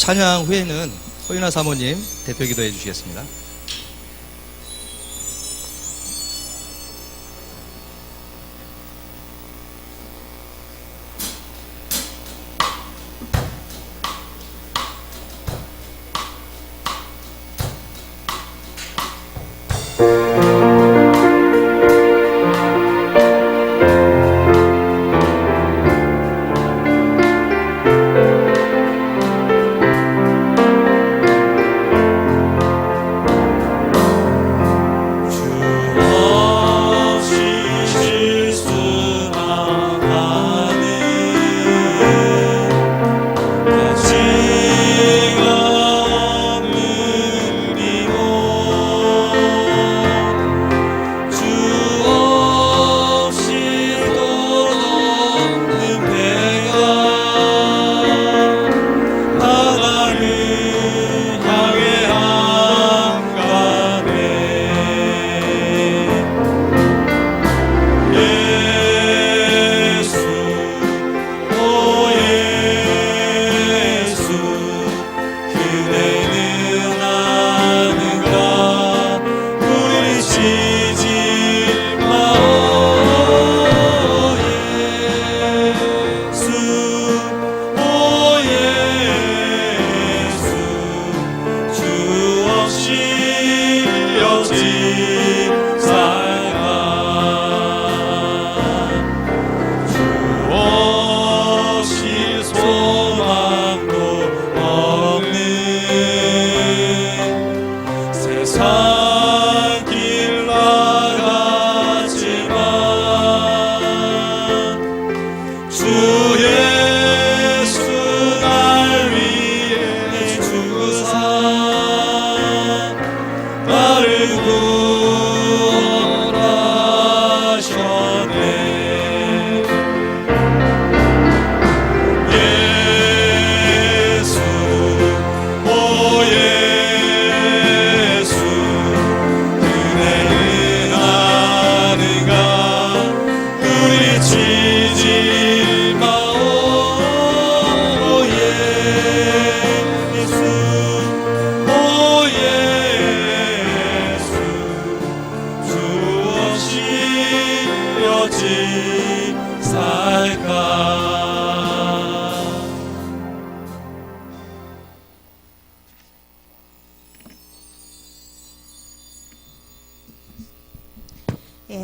찬양 후에는 허윤아 사모님 대표 기도해 주시겠습니다.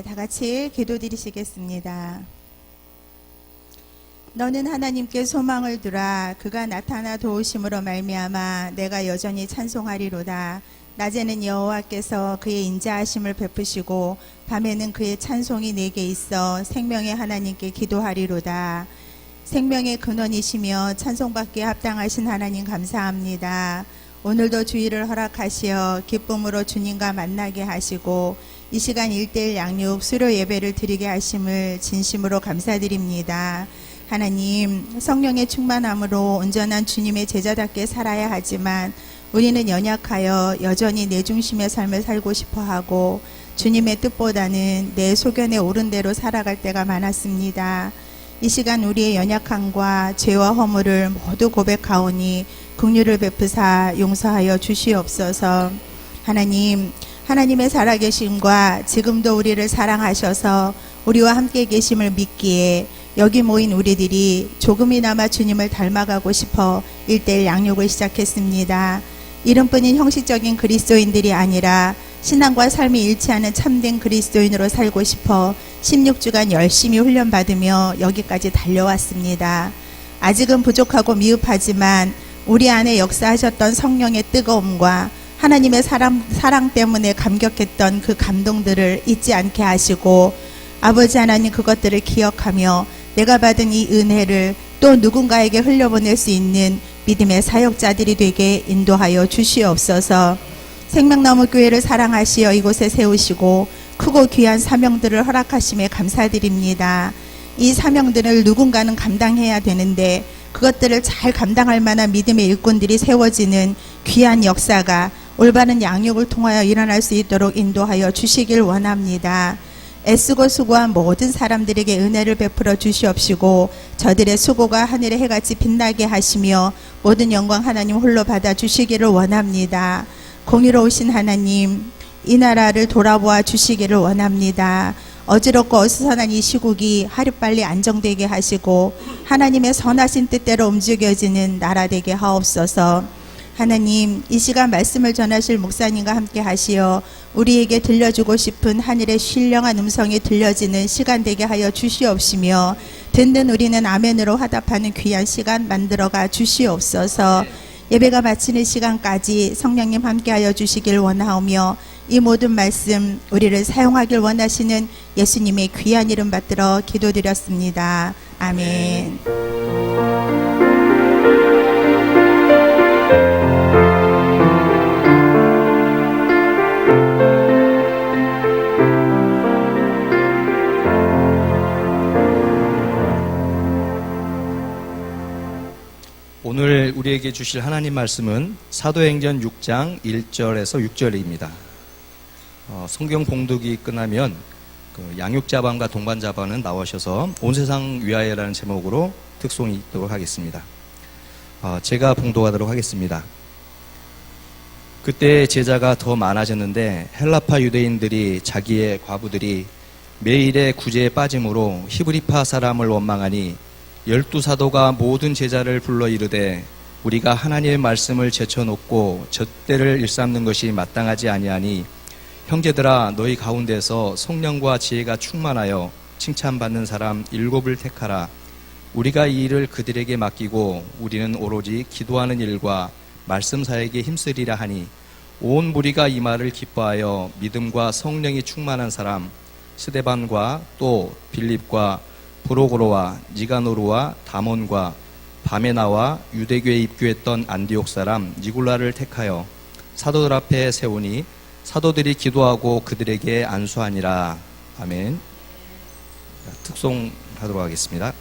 다 같이 기도드리시겠습니다. 너는 하나님께 소망을 두라. 그가 나타나 도우심으로 말미암아 내가 여전히 찬송하리로다. 낮에는 여호와께서 그의 인자하심을 베푸시고 밤에는 그의 찬송이 내게 있어 생명의 하나님께 기도하리로다. 생명의 근원이시며 찬송받기에 합당하신 하나님 감사합니다. 오늘도 주의를 허락하시어 기쁨으로 주님과 만나게 하시고 이 시간 1:1 양육 수료 예배를 드리게 하심을 진심으로 감사드립니다. 하나님, 성령의 충만함으로 온전한 주님의 제자답게 살아야 하지만 우리는 연약하여 여전히 내 중심의 삶을 살고 싶어하고 주님의 뜻보다는 내 소견에 옳은 대로 살아갈 때가 많았습니다. 이 시간 우리의 연약함과 죄와 허물을 모두 고백하오니 긍휼을 베푸사 용서하여 주시옵소서. 하나님, 하나님의 살아계심과 지금도 우리를 사랑하셔서 우리와 함께 계심을 믿기에 여기 모인 우리들이 조금이나마 주님을 닮아가고 싶어 1:1 양육을 시작했습니다. 이름뿐인 형식적인 그리스도인들이 아니라 신앙과 삶이 일치하는 참된 그리스도인으로 살고 싶어 16주간 열심히 훈련받으며 여기까지 달려왔습니다. 아직은 부족하고 미흡하지만 우리 안에 역사하셨던 성령의 뜨거움과 하나님의 사랑 때문에 감격했던 그 감동들을 잊지 않게 하시고 아버지 하나님 그것들을 기억하며 내가 받은 이 은혜를 또 누군가에게 흘려보낼 수 있는 믿음의 사역자들이 되게 인도하여 주시옵소서. 생명나무 교회를 사랑하시어 이곳에 세우시고 크고 귀한 사명들을 허락하심에 감사드립니다. 이 사명들을 누군가는 감당해야 되는데 그것들을 잘 감당할 만한 믿음의 일꾼들이 세워지는 귀한 역사가 올바른 양육을 통하여 일어날 수 있도록 인도하여 주시길 원합니다. 애쓰고 수고한 모든 사람들에게 은혜를 베풀어 주시옵시고 저들의 수고가 하늘의 해같이 빛나게 하시며 모든 영광 하나님 홀로 받아주시기를 원합니다. 공의로우신 하나님, 이 나라를 돌아보아 주시기를 원합니다. 어지럽고 어수선한 이 시국이 하루빨리 안정되게 하시고 하나님의 선하신 뜻대로 움직여지는 나라 되게 하옵소서. 하나님, 이 시간 말씀을 전하실 목사님과 함께 하시어 우리에게 들려주고 싶은 하늘의 신령한 음성이 들려지는 시간 되게 하여 주시옵시며, 듣는 우리는 아멘으로 화답하는 귀한 시간 만들어가 주시옵소서. 예배가 마치는 시간까지 성령님 함께하여 주시길 원하오며, 이 모든 말씀 우리를 사용하길 원하시는 예수님의 귀한 이름 받들어 기도드렸습니다. 아멘. 오늘 우리에게 주실 하나님 말씀은 사도행전 6장 1절에서 6절입니다. 성경 봉독이 끝나면 양육자반과 동반자반은 나오셔서 온 세상 위하여라는 제목으로 특송이 있도록 하겠습니다. 제가 봉독하도록 하겠습니다. 그때 제자가 더 많아졌는데 헬라파 유대인들이 자기의 과부들이 매일의 구제에 빠짐으로 히브리파 사람을 원망하니 12사도가 모든 제자를 불러 이르되 우리가 하나님의 말씀을 제쳐놓고 젖대를 일삼는 것이 마땅하지 아니하니 형제들아 너희 가운데서 성령과 지혜가 충만하여 칭찬받는 사람 7을 택하라. 우리가 이 일을 그들에게 맡기고 우리는 오로지 기도하는 일과 말씀 사역에 힘쓰리라 하니 온 무리가 이 말을 기뻐하여 믿음과 성령이 충만한 사람 스데반과 또 빌립과 브로고로와 니가노르와 다몬과 바메나와 유대교에 입교했던 안디옥 사람 니굴라를 택하여 사도들 앞에 세우니 사도들이 기도하고 그들에게 안수하니라. 아멘. 특송하도록 하겠습니다.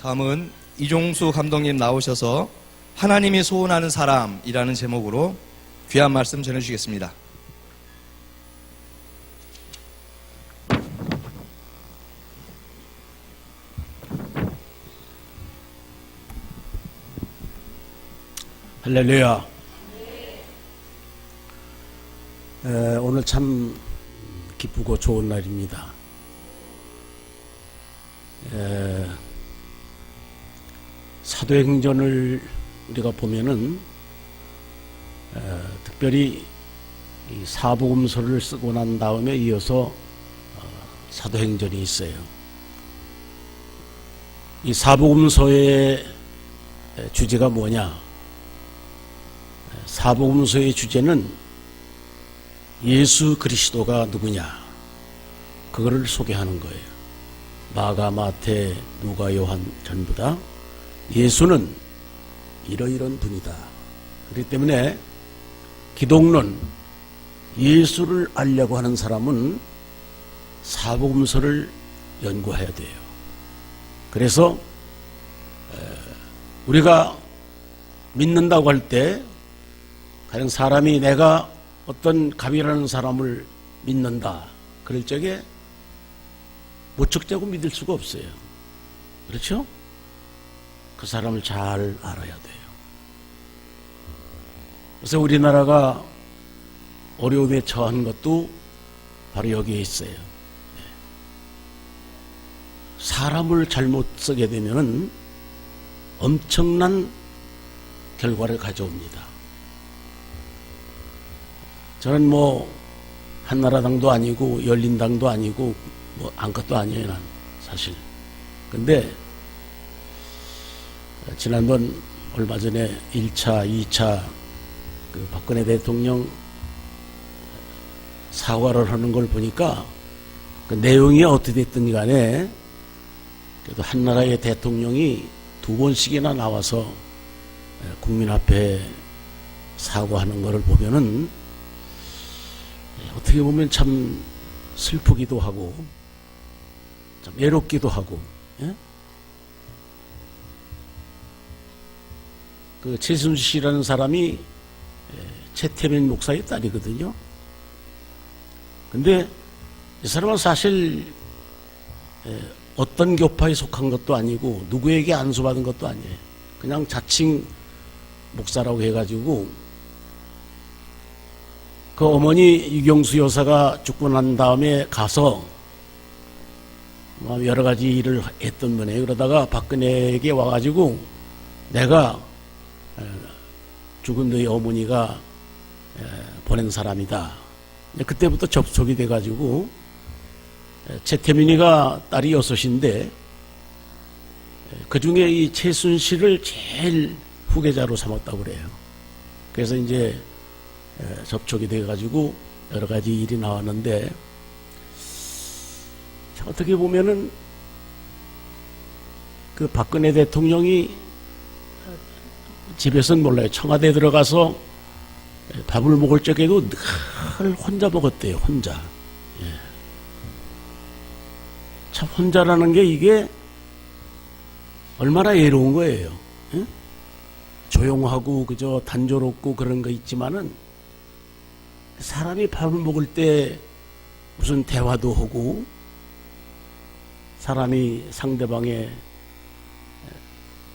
다음은 이종수 감독님 나오셔서 하나님이 소원하는 사람이라는 제목으로 귀한 말씀 전해주시겠습니다. 할렐루야. 오늘 참 기쁘고 좋은 날입니다. 사도행전을 우리가 보면은 특별히 이 사복음서를 쓰고 난 다음에 이어서 사도행전이 있어요. 이 사복음서의 주제가 뭐냐? 사복음서의 주제는 예수 그리스도가 누구냐, 그거를 소개하는 거예요. 마가, 마태, 누가, 요한 전부 다 예수는 이러이런 분이다. 그렇기 때문에 기독론, 예수를 알려고 하는 사람은 사복음서를 연구해야 돼요. 그래서 우리가 믿는다고 할 때 가령 사람이 내가 어떤 갑이라는 사람을 믿는다 그럴 적에 무척자고 믿을 수가 없어요. 그렇죠? 그 사람을 잘 알아야 돼요. 그래서 우리나라가 어려움에 처한 것도 바로 여기에 있어요. 사람을 잘못 쓰게 되면 엄청난 결과를 가져옵니다. 저는 한나라당도 아니고 열린당도 아니고 아무것도 아니에요, 난 사실. 근데 지난번 얼마 전에 1차, 2차 그 박근혜 대통령 사과를 하는 걸 보니까 그 내용이 어떻게 됐든 간에 그래도 한나라의 대통령이 2번씩이나 나와서 국민 앞에 사과하는 것을 보면은 어떻게 보면 참 슬프기도 하고 참 외롭기도 하고. 예? 그 최순실 씨라는 사람이 최태민 목사의 딸이거든요. 근데 이 사람은 사실 어떤 교파에 속한 것도 아니고 누구에게 안수받은 것도 아니에요. 그냥 자칭 목사라고 해가지고 그 어머니 유경수 여사가 죽고 난 다음에 가서 여러 가지 일을 했던 분이에요. 그러다가 박근혜에게 와가지고 내가 죽은 너희 어머니가 보낸 사람이다. 그때부터 접촉이 돼가지고 최태민이가 딸이 6인데 그 중에 이 최순실을 제일 후계자로 삼았다고 그래요. 그래서 이제 접촉이 돼가지고 여러 가지 일이 나왔는데 어떻게 보면은 그 박근혜 대통령이 집에서는 몰라요. 청와대에 들어가서 밥을 먹을 적에도 늘 혼자 먹었대요. 혼자. 예. 참 혼자라는 게 이게 얼마나 외로운 거예요. 예? 조용하고 그저 단조롭고 그런 거 있지만은 사람이 밥을 먹을 때 무슨 대화도 하고 사람이 상대방의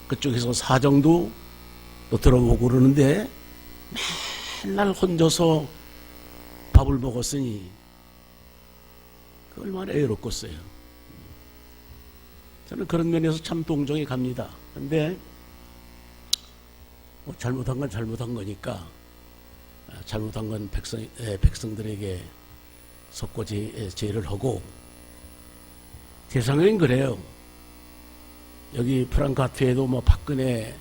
그쪽에서 사정도 또 들어보고 그러는데 맨날 혼자서 밥을 먹었으니 그 얼마나 외롭겠어요. 저는 그런 면에서 참 동정이 갑니다. 근데 잘못한 건 잘못한 거니까 잘못한 건 백성들에게 속고죄를 하고 세상엔 그래요. 여기 프랑카트에도 박근혜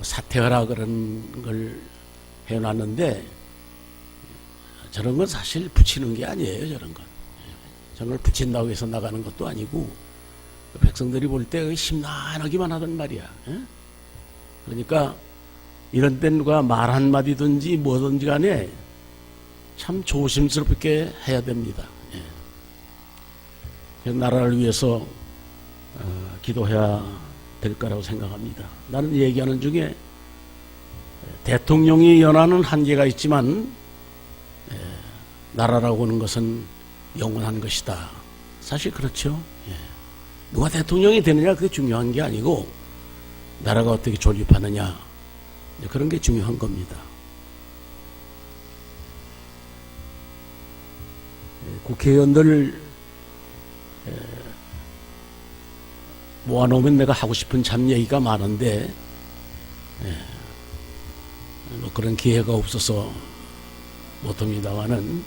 사퇴하라 그런 걸 해놨는데 저런 건 사실 붙이는 게 아니에요. 저런 건. 저런 걸 붙인다고 해서 나가는 것도 아니고 백성들이 볼 때 심란하기만 하단 말이야. 그러니까 이런 때 누가 말 한마디든지 뭐든지 간에 참 조심스럽게 해야 됩니다. 나라를 위해서 기도해야 될 거라고 생각합니다. 나는 얘기하는 중에 대통령이 연하는 한계가 있지만 나라라고 하는 것은 영원한 것이다. 사실 그렇죠. 누가 대통령이 되느냐 그게 중요한 게 아니고 나라가 어떻게 존립하느냐 그런 게 중요한 겁니다. 국회의원들 모아놓으면 내가 하고 싶은 참 얘기가 많은데 뭐 그런 기회가 없어서 못합니다만은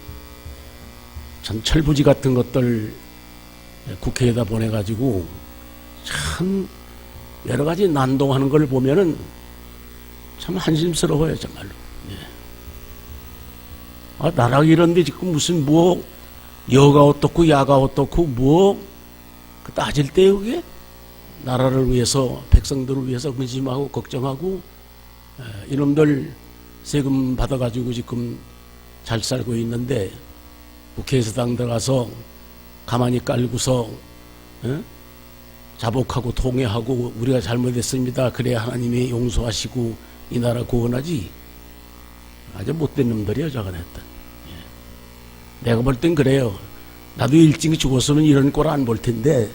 참 철부지 같은 것들 국회에다 보내가지고 참 여러 가지 난동하는 걸 보면은 참 한심스러워요 정말로. 나라 이런데 지금 무슨 뭐 여가 어떻고 야가 어떻고 뭐 따질 때 그게 나라를 위해서 백성들을 위해서 근심하고 걱정하고 이놈들 세금 받아가지고 지금 잘 살고 있는데 국회에서 당 들어가서 가만히 깔고서 자복하고 통회하고 우리가 잘못했습니다. 그래야 하나님이 용서하시고 이 나라 구원하지. 아주 못된 놈들이에요 저건 했던. 내가 볼 땐 그래요. 나도 일찍 죽었으면 이런 꼴 안 볼 텐데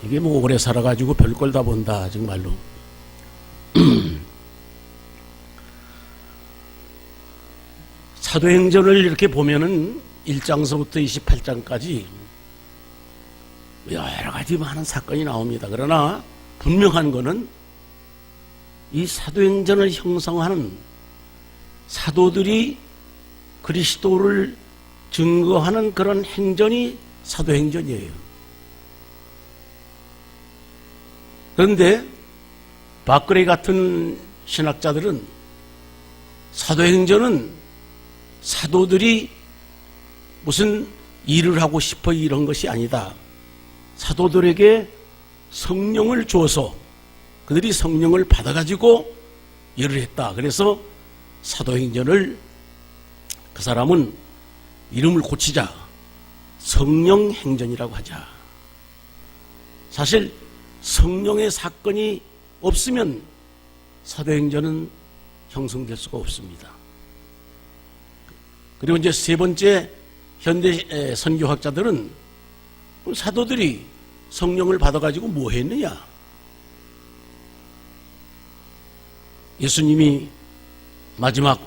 이게 뭐 오래 살아가지고 별걸 다 본다 정말로. 사도행전을 이렇게 보면은 1장서부터 28장까지 여러 가지 많은 사건이 나옵니다. 그러나 분명한 것은 이 사도행전을 형성하는 사도들이 그리스도를 증거하는 그런 행전이 사도행전이에요. 그런데 박그레이 같은 신학자들은 사도행전은 사도들이 무슨 일을 하고 싶어 이런 것이 아니다. 사도들에게 성령을 줘서 그들이 성령을 받아가지고 일을 했다. 그래서 사도행전을 그 사람은 이름을 고치자 성령행전이라고 하자. 사실 성령의 사건이 없으면 사도행전은 형성될 수가 없습니다. 그리고 이제 세 번째 현대 선교학자들은 사도들이 성령을 받아가지고 뭐 했느냐? 예수님이 마지막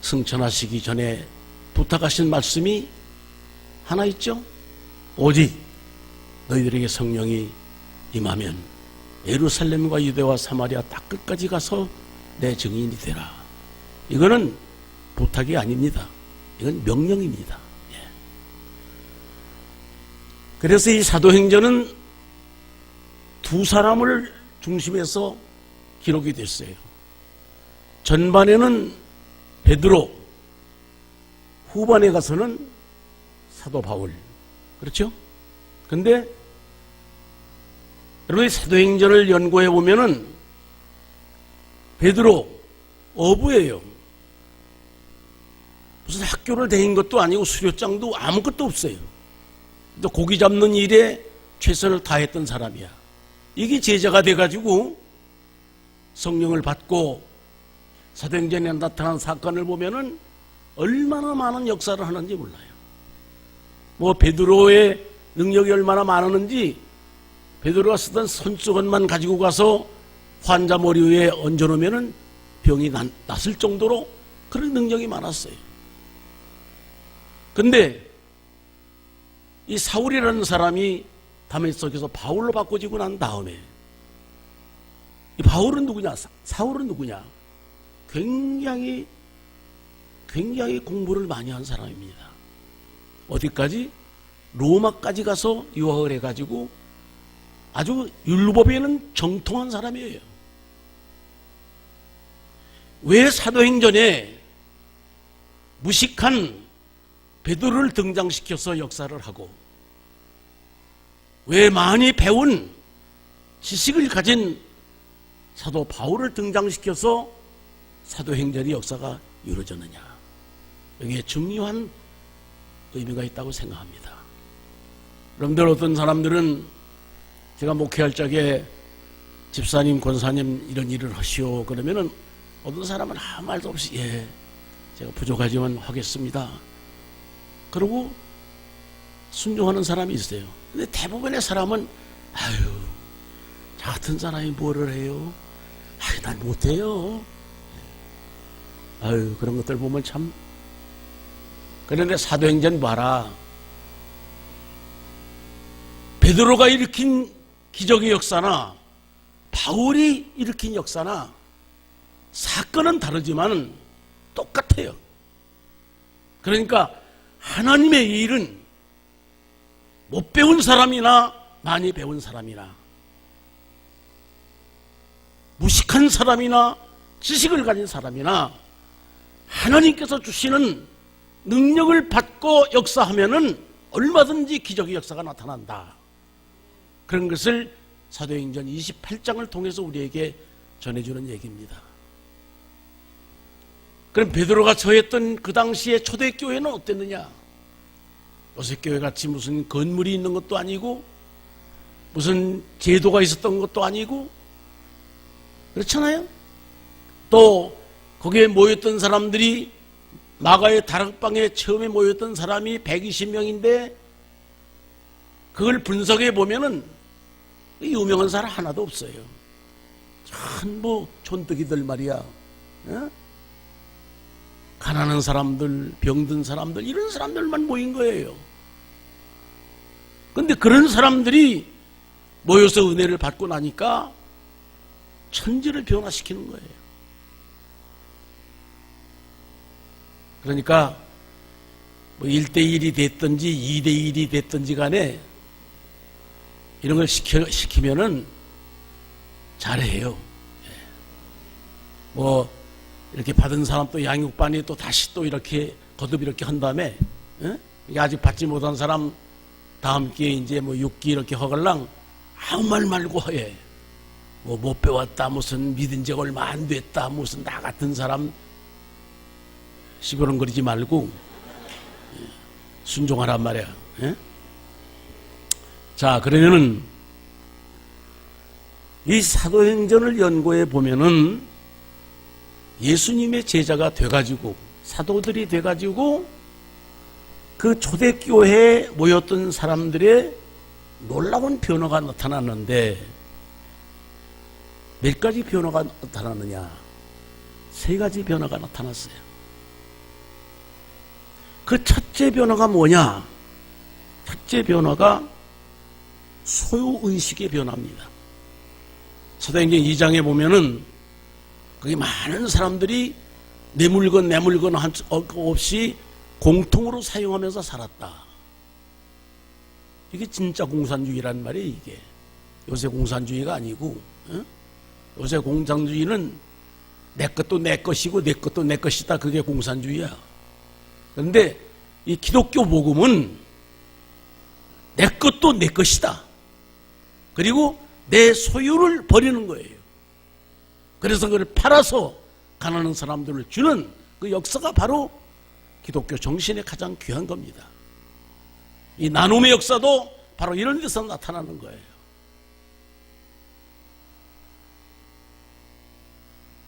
승천하시기 전에 부탁하신 말씀이 하나 있죠? 오직 너희들에게 성령이 임하면 예루살렘과 유대와 사마리아 다 끝까지 가서 내 증인이 되라. 이거는 부탁이 아닙니다. 이건 명령입니다. 그래서 이 사도행전은 두 사람을 중심에서 기록이 됐어요. 전반에는 베드로, 후반에 가서는 사도 바울. 그렇죠? 근데 여러분 사도행전을 연구해 보면은 베드로 어부예요. 무슨 학교를 다닌 것도 아니고 수료장도 아무것도 없어요. 또 고기 잡는 일에 최선을 다했던 사람이야. 이게 제자가 돼가지고 성령을 받고 사도행전에 나타난 사건을 보면은 얼마나 많은 역사를 하는지 몰라요. 뭐 베드로의 능력이 얼마나 많았는지 베드로가 쓰던 손수건만 가지고 가서 환자 머리 위에 얹어놓으면은 병이 낫을 정도로 그런 능력이 많았어요. 근데 이 사울이라는 사람이 다메섹에서 바울로 바꿔지고 난 다음에 이 바울은 누구냐? 사울은 누구냐? 굉장히 공부를 많이 한 사람입니다. 어디까지? 로마까지 가서 유학을 해가지고 아주 율법에는 정통한 사람이에요. 왜 사도행전에 무식한 베드로를 등장시켜서 역사를 하고 왜 많이 배운 지식을 가진 사도 바울을 등장시켜서 사도행전의 역사가 이루어졌느냐? 여기에 중요한 의미가 있다고 생각합니다. 여러분들 어떤 사람들은 제가 목회할 적에 집사님, 권사님 이런 일을 하시오 그러면은 어떤 사람은 아무 말도 없이 예, 제가 부족하지만 하겠습니다. 그러고 순종하는 사람이 있어요. 근데 대부분의 사람은 아유, 저 같은 사람이 뭐를 해요? 아유, 난 못해요. 아유, 그런 것들 보면 참. 그런데 사도행전 봐라. 베드로가 일으킨 기적의 역사나 바울이 일으킨 역사나 사건은 다르지만 똑같아요. 그러니까 하나님의 일은 못 배운 사람이나 많이 배운 사람이나 무식한 사람이나 지식을 가진 사람이나 하나님께서 주시는 능력을 받고 역사하면은 얼마든지 기적의 역사가 나타난다. 그런 것을 사도행전 28장을 통해서 우리에게 전해주는 얘기입니다. 그럼 베드로가 처했던 그 당시의 초대교회는 어땠느냐? 요새 교회같이 무슨 건물이 있는 것도 아니고 무슨 제도가 있었던 것도 아니고 그렇잖아요? 또 거기에 모였던 사람들이 마가의 다락방에 처음에 모였던 사람이 120명인데 그걸 분석해 보면은 유명한 사람 하나도 없어요. 전부 촌뜨기들 말이야. 어? 가난한 사람들, 병든 사람들 이런 사람들만 모인 거예요. 그런데 그런 사람들이 모여서 은혜를 받고 나니까 천지를 변화시키는 거예요. 그러니까 뭐 1대1이 됐든지 2대1이 됐든지 간에 이런 걸 시키면은 잘해요. 뭐 이렇게 받은 사람 또 양육반이 또 다시 또 이렇게 거듭 이렇게 한 다음에 아직 받지 못한 사람 다음 기회에 이제 뭐 6기 이렇게 허걸랑 아무 말 말고 해. 뭐 못 배웠다 무슨 믿은 지 얼마 안 됐다 무슨 나 같은 사람 시끄렁거리지 말고 순종하란 말이야. 자, 그러면은 이 사도행전을 연구해 보면은 예수님의 제자가 돼가지고 사도들이 돼가지고 그 초대교회에 모였던 사람들의 놀라운 변화가 나타났는데 몇 가지 변화가 나타났느냐? 3가지 변화가 나타났어요. 그 첫째 변화가 뭐냐? 첫째 변화가 소유의식의 변화입니다. 사도행전 2장에 보면은 거기 많은 사람들이 내 물건 한 없이 공통으로 사용하면서 살았다. 이게 진짜 공산주의란 말이에요. 이게 요새 공산주의가 아니고 요새 공산주의는 내 것도 내 것이고 내 것도 내 것이다. 그게 공산주의야. 그런데 이 기독교 복음은 내 것도 내 것이다. 그리고 내 소유를 버리는 거예요. 그래서 그걸 팔아서 가난한 사람들을 주는 그 역사가 바로 기독교 정신의 가장 귀한 겁니다. 이 나눔의 역사도 바로 이런 데서 나타나는 거예요.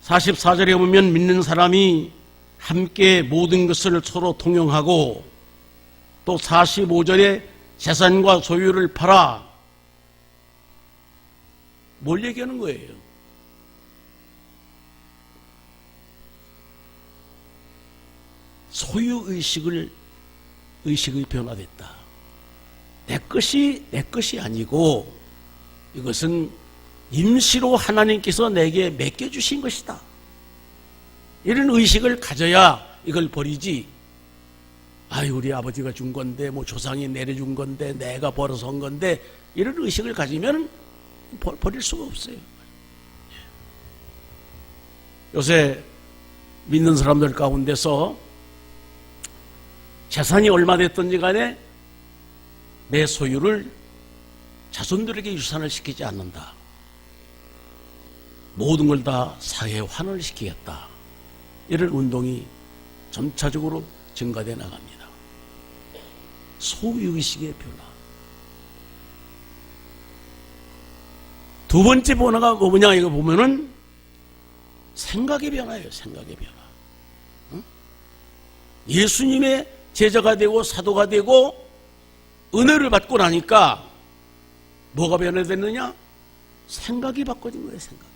44절에 보면 믿는 사람이 함께 모든 것을 서로 통용하고 또 45절에 재산과 소유를 팔아 뭘 얘기하는 거예요? 소유의식의 변화됐다. 내 것이 아니고 이것은 임시로 하나님께서 내게 맡겨주신 것이다. 이런 의식을 가져야 이걸 버리지. 우리 아버지가 준 건데, 뭐 조상이 내려준 건데, 내가 벌어서 한 건데, 이런 의식을 가지면 버릴 수가 없어요. 요새 믿는 사람들 가운데서 재산이 얼마 됐든지 간에 내 소유를 자손들에게 유산을 시키지 않는다. 모든 걸 다 사회에 환원을 시키겠다. 이런 운동이 점차적으로 증가되어 나갑니다. 소유의식의 변화. 두 번째 변화가 뭐냐 이거 보면은 생각의 변화예요. 생각의 변화. 응? 예수님의 제자가 되고 사도가 되고 은혜를 받고 나니까 뭐가 변화됐느냐? 생각이 바꿔진 거예요. 생각.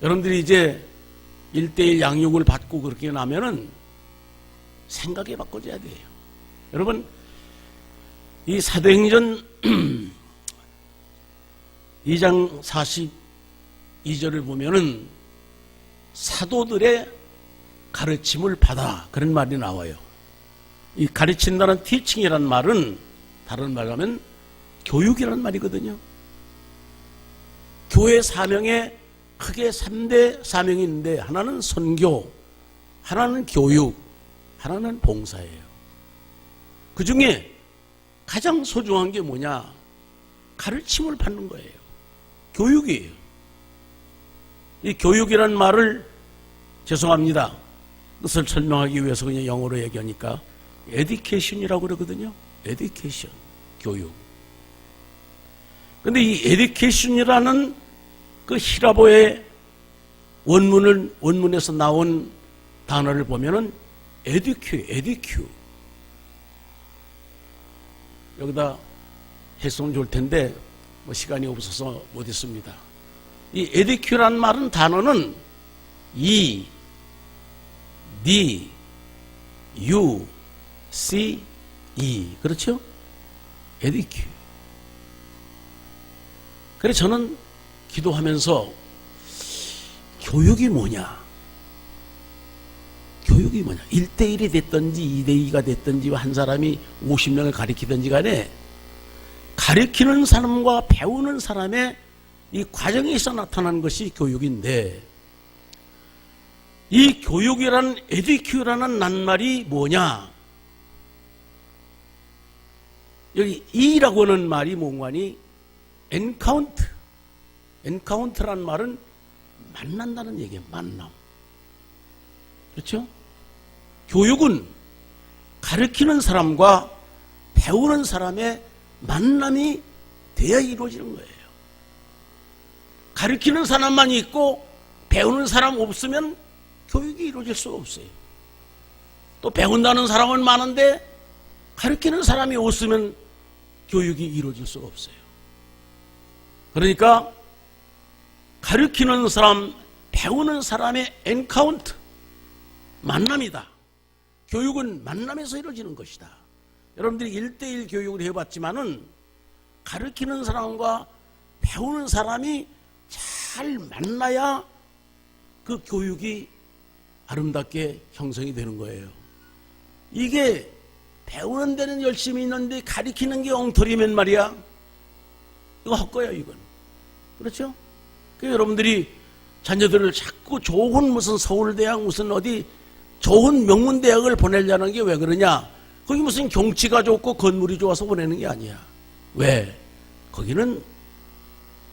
여러분들이 이제 1:1 양육을 받고 그렇게 나면은 생각이 바꿔져야 돼요. 여러분, 이 사도행전 2장 42절을 보면은 사도들의 가르침을 받아 그런 말이 나와요. 이 가르친다는 티칭이라는 말은 다른 말로 하면 교육이라는 말이거든요. 교회 사명에 크게 3대 사명이 있는데 하나는 선교, 하나는 교육, 하나는 봉사예요. 그 중에 가장 소중한 게 뭐냐? 가르침을 받는 거예요. 교육이에요. 이 교육이라는 말을 죄송합니다. 뜻을 설명하기 위해서 그냥 영어로 얘기하니까 education이라고 그러거든요. education, 교육. 근데 이 education이라는 그 히라보의 원문에서 나온 단어를 보면은 eduque. 여기다 했으면 좋을 텐데 뭐 시간이 없어서 못했습니다. 이 eduque라는 말은 단어는 E, D, U, C, E. 그렇죠? eduque. 그래서 저는 기도하면서 교육이 뭐냐? 교육이 뭐냐? 1:1이 됐든지 2:2가 됐든지 한 사람이 50명을 가리키든지 간에 가리키는 사람과 배우는 사람의 이 과정에서 나타나는 것이 교육인데 이 교육이라는 에듀큐라는 낱말이 뭐냐? 여기 이라고 하는 말이 뭔가니 엔카운트라는 말은 만난다는 얘기예요. 만남. 그렇죠? 교육은 가르치는 사람과 배우는 사람의 만남이 돼야 이루어지는 거예요. 가르치는 사람만 있고 배우는 사람 없으면 교육이 이루어질 수가 없어요. 또 배운다는 사람은 많은데 가르치는 사람이 없으면 교육이 이루어질 수가 없어요. 그러니까 가르치는 사람, 배우는 사람의 엔카운트, 만남이다. 교육은 만남에서 이루어지는 것이다. 여러분들이 1:1 교육을 해봤지만은 가르치는 사람과 배우는 사람이 잘 만나야 그 교육이 아름답게 형성이 되는 거예요. 이게 배우는 데는 열심히 있는데 가르치는 게 엉터리면 말이야. 이거 헛거야, 이건. 그렇죠? 그러니까 여러분들이 자녀들을 자꾸 좋은 무슨 서울대학 무슨 어디 좋은 명문대학을 보내려는 게 왜 그러냐? 거기 무슨 경치가 좋고 건물이 좋아서 보내는 게 아니야. 왜? 거기는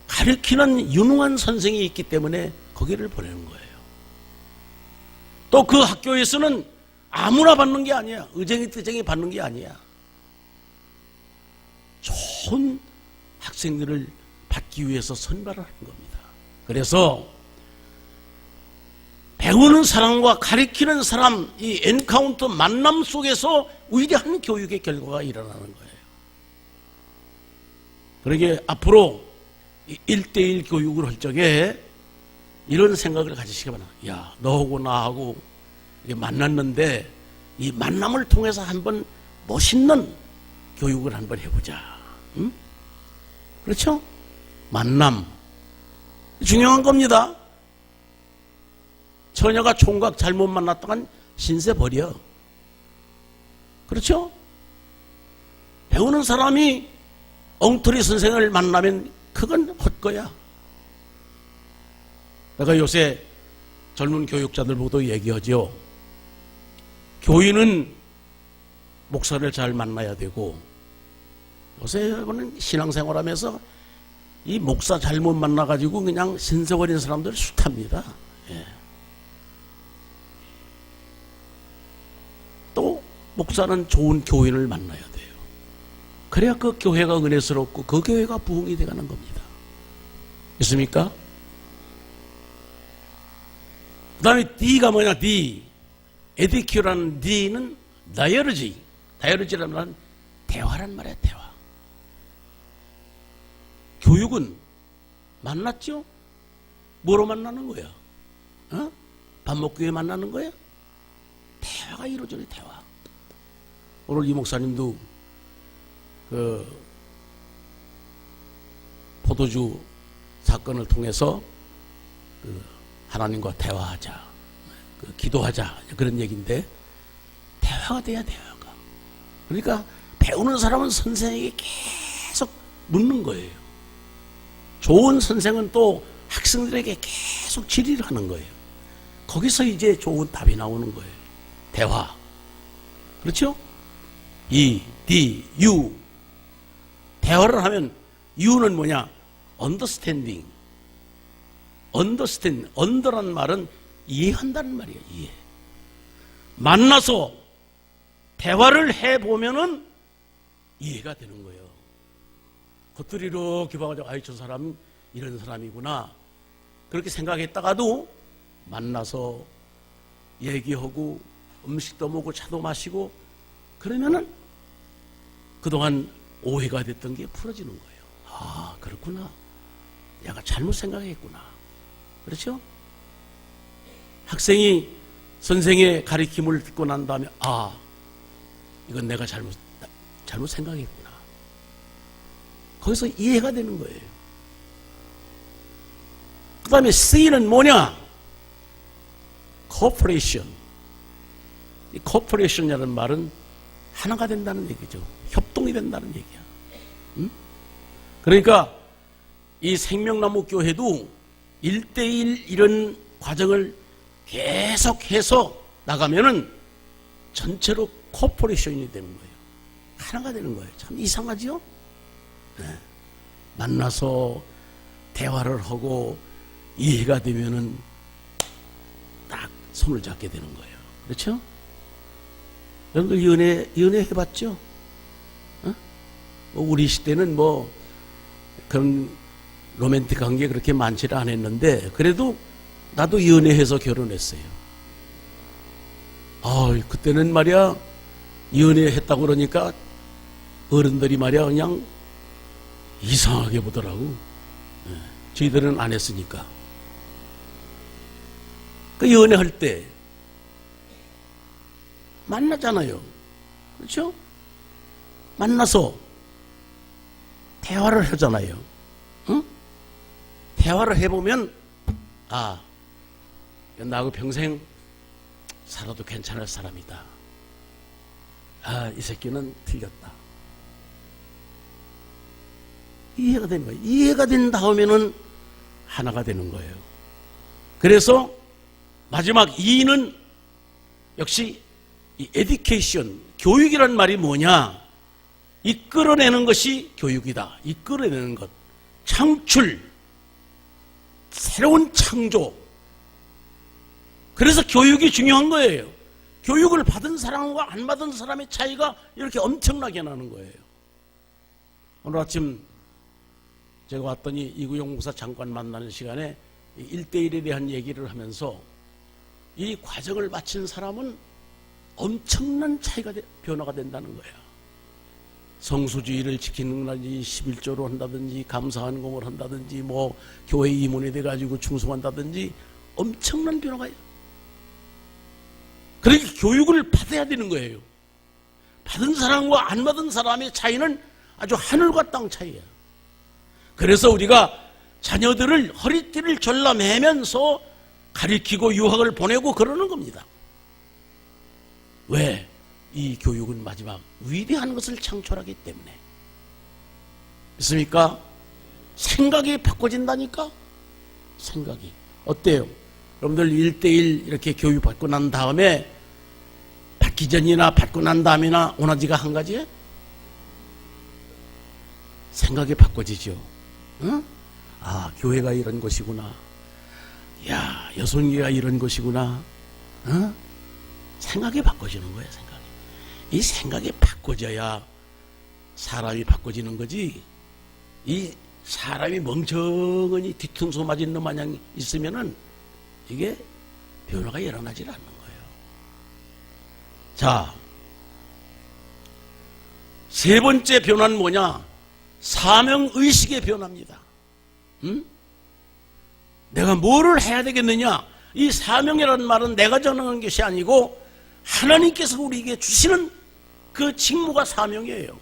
가르치는 유능한 선생이 있기 때문에 거기를 보내는 거예요. 또 그 학교에서는 아무나 받는 게 아니야. 의쟁이 뜨쟁이 받는 게 아니야. 좋은 학생들을 받기 위해서 선발을 하는 겁니다. 그래서 배우는 사람과 가르치는 사람, 이 엔카운터 만남 속에서 위대한 교육의 결과가 일어나는 거예요. 그러게 앞으로 1:1 교육을 할 적에 이런 생각을 가지시기 바랍니다. 야, 너하고 나하고 만났는데 이 만남을 통해서 한번 멋있는 교육을 한번 해보자. 응? 그렇죠? 만남. 중요한 겁니다. 처녀가 총각 잘못 만났다간 신세 버려. 그렇죠? 배우는 사람이 엉터리 선생을 만나면 그건 헛거야. 내가 요새 젊은 교육자들 보고도 얘기하죠. 교인은 목사를 잘 만나야 되고, 요새 여러분은 신앙생활하면서 이 목사 잘못 만나가지고 그냥 신세 버린 사람들 숱합니다. 예. 또 목사는 좋은 교인을 만나야 돼요. 그래야 그 교회가 은혜스럽고 그 교회가 부흥이 돼가는 겁니다. 있습니까? 그 다음에 D가 뭐냐? D. 에디큐라는 D는 다이어로지. 다이어로지라는 말은 대화란 말이야. 대화. 교육은 만났죠? 뭐로 만나는 거야? 어? 밥 먹기 위해 만나는 거야? 대화가 이루어지는 대화. 오늘 이 목사님도 그 포도주 사건을 통해서 그 하나님과 대화하자, 그 기도하자 그런 얘기인데 대화가 돼야 대화가. 그러니까 배우는 사람은 선생에게 계속 묻는 거예요. 좋은 선생은 또 학생들에게 계속 질의를 하는 거예요. 거기서 이제 좋은 답이 나오는 거예요. 대화. 그렇죠? E, D, U. 대화를 하면 U는 뭐냐? understanding. understand. under란 말은 이해한다는 말이에요. 이해. 만나서 대화를 해보면은 이해가 되는 거예요. 겉들이 이렇게 봐가지고 아이 저 사람 이런 사람이구나 그렇게 생각했다가도 만나서 얘기하고 음식도 먹고 차도 마시고 그러면은 그동안 오해가 됐던 게 풀어지는 거예요. 아 그렇구나. 내가 잘못 생각했구나. 그렇죠? 학생이 선생의 가르침을 듣고 난 다음에 아 이건 내가 잘못 생각했구나. 거기서 이해가 되는 거예요. 그 다음에 C는 뭐냐? Cooperation. 이 Cooperation이라는 말은 하나가 된다는 얘기죠. 협동이 된다는 얘기야. 응? 그러니까 이 생명나무 교회도 1대1 이런 과정을 계속해서 나가면은 전체로 코퍼레이션이 되는 거예요. 하나가 되는 거예요. 참 이상하죠? 네. 만나서 대화를 하고 이해가 되면은 딱 손을 잡게 되는 거예요. 그렇죠? 여러분들 연애 해봤죠? 어? 우리 시대는 뭐 그런 로맨틱한 게 그렇게 많지는 않았는데 그래도 나도 연애해서 결혼했어요. 그때는 말이야 연애했다고 그러니까 어른들이 말이야 그냥 이상하게 보더라고. 저희들은 안 했으니까. 그 연애할 때 만나잖아요. 그렇죠? 만나서 대화를 하잖아요. 응? 대화를 해보면 아 나하고 평생 살아도 괜찮을 사람이다. 아, 이 새끼는 틀렸다. 이해가 되는 거예요. 이해가 된 다음에는 하나가 되는 거예요. 그래서 마지막 E는 역시 이 에듀케이션, 교육이란 말이 뭐냐? 이끌어내는 것이 교육이다. 이끌어내는 것. 창출, 새로운 창조. 그래서 교육이 중요한 거예요. 교육을 받은 사람과 안 받은 사람의 차이가 이렇게 엄청나게 나는 거예요. 오늘 아침 제가 왔더니 이구용 목사 잠깐 만나는 시간에 1대1에 대한 얘기를 하면서 이 과정을 마친 사람은 엄청난 차이가 변화가 된다는 거예요. 성수주의를 지키는다든지 11조로 한다든지 감사한공을 한다든지 뭐 교회 임원이 돼가지고 충성한다든지 엄청난 변화가 그러니까 교육을 받아야 되는 거예요. 받은 사람과 안 받은 사람의 차이는 아주 하늘과 땅 차이야. 그래서 우리가 자녀들을 허리띠를 졸라매면서 가르치고 유학을 보내고 그러는 겁니다. 왜? 이 교육은 마지막 위대한 것을 창출하기 때문에. 있습니까? 생각이 바꿔진다니까? 생각이. 어때요? 여러분들 1대1 이렇게 교육받고 난 다음에 받기 전이나 받고 난 다음이나 오나지가 한 가지예요? 생각이 바꿔지죠. 응? 아, 교회가 이런 것이구나. 야, 여성교회가 이런 것이구나. 응? 생각이 바꿔지는 거예요, 생각이. 이 생각이 바꿔져야 사람이 바꿔지는 거지, 이 사람이 멍청하니 뒤통수 맞은 놈 마냥 있으면은 이게 변화가 일어나질 않는 거예요. 자, 세 번째 변화는 뭐냐? 사명의식의 변화입니다. 내가 뭐를 해야 되겠느냐? 이 사명이라는 말은 내가 정하는 것이 아니고 하나님께서 우리에게 주시는 그 직무가 사명이에요.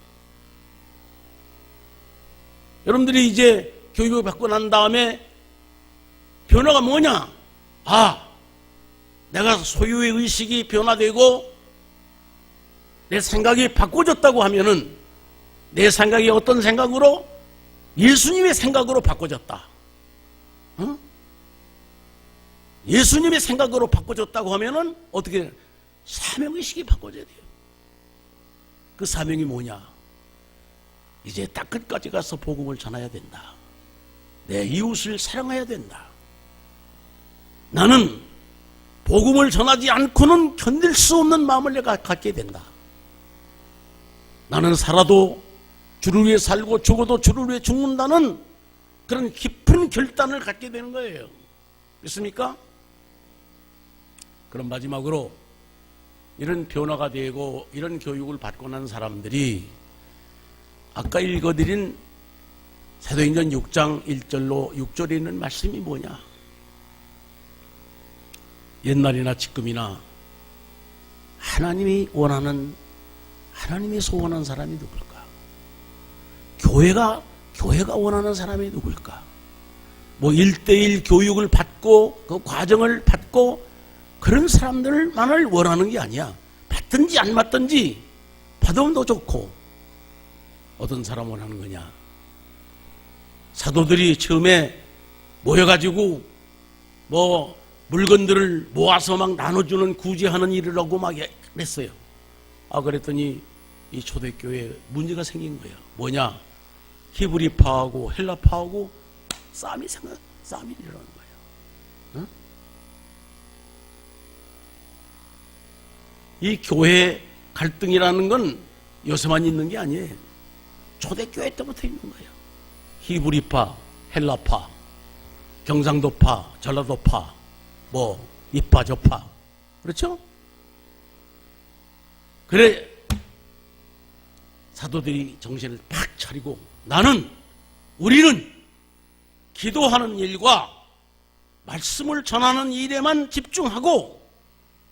여러분들이 이제 교육을 받고 난 다음에 변화가 뭐냐? 아, 내가 소유의 의식이 변화되고 내 생각이 바꿔졌다고 하면은 내 생각이 어떤 생각으로? 예수님의 생각으로 바꿔졌다. 예수님의 생각으로 바꿔졌다고 하면은 어떻게 사명의식이 바꿔져야 돼요. 그 사명이 뭐냐? 이제 딱 끝까지 가서 복음을 전해야 된다. 내 이웃을 사랑해야 된다. 나는 복음을 전하지 않고는 견딜 수 없는 마음을 내가 갖게 된다. 나는 살아도 주를 위해 살고 죽어도 주를 위해 죽는다는 그런 깊은 결단을 갖게 되는 거예요. 그렇습니까? 그럼 마지막으로 이런 변화가 되고 이런 교육을 받고 난 사람들이 아까 읽어드린 사도행전 6장 1절로 6절에 있는 말씀이 뭐냐? 옛날이나 지금이나 하나님이 원하는, 하나님이 소원하는 사람이 누굴까? 교회가 원하는 사람이 누굴까? 뭐 1:1 교육을 받고 그 과정을 받고 그런 사람들만을 원하는 게 아니야. 받든지 안 받든지 받으면 더 좋고. 어떤 사람 원하는 거냐? 사도들이 처음에 모여가지고 뭐 물건들을 모아서 막 나눠주는 구제하는 일을 하고 막 그랬어요. 그랬더니 이 초대교회에 문제가 생긴 거예요. 뭐냐? 히브리파하고 헬라파하고 싸움이 일어나는 거예요. 이 교회 갈등이라는 건 요새만 있는 게 아니에요. 초대교회 때부터 있는 거예요. 히브리파, 헬라파, 경상도파, 전라도파, 뭐 이파 저파, 그렇죠? 그래 사도들이 정신을 팍 차리고 우리는 기도하는 일과 말씀을 전하는 일에만 집중하고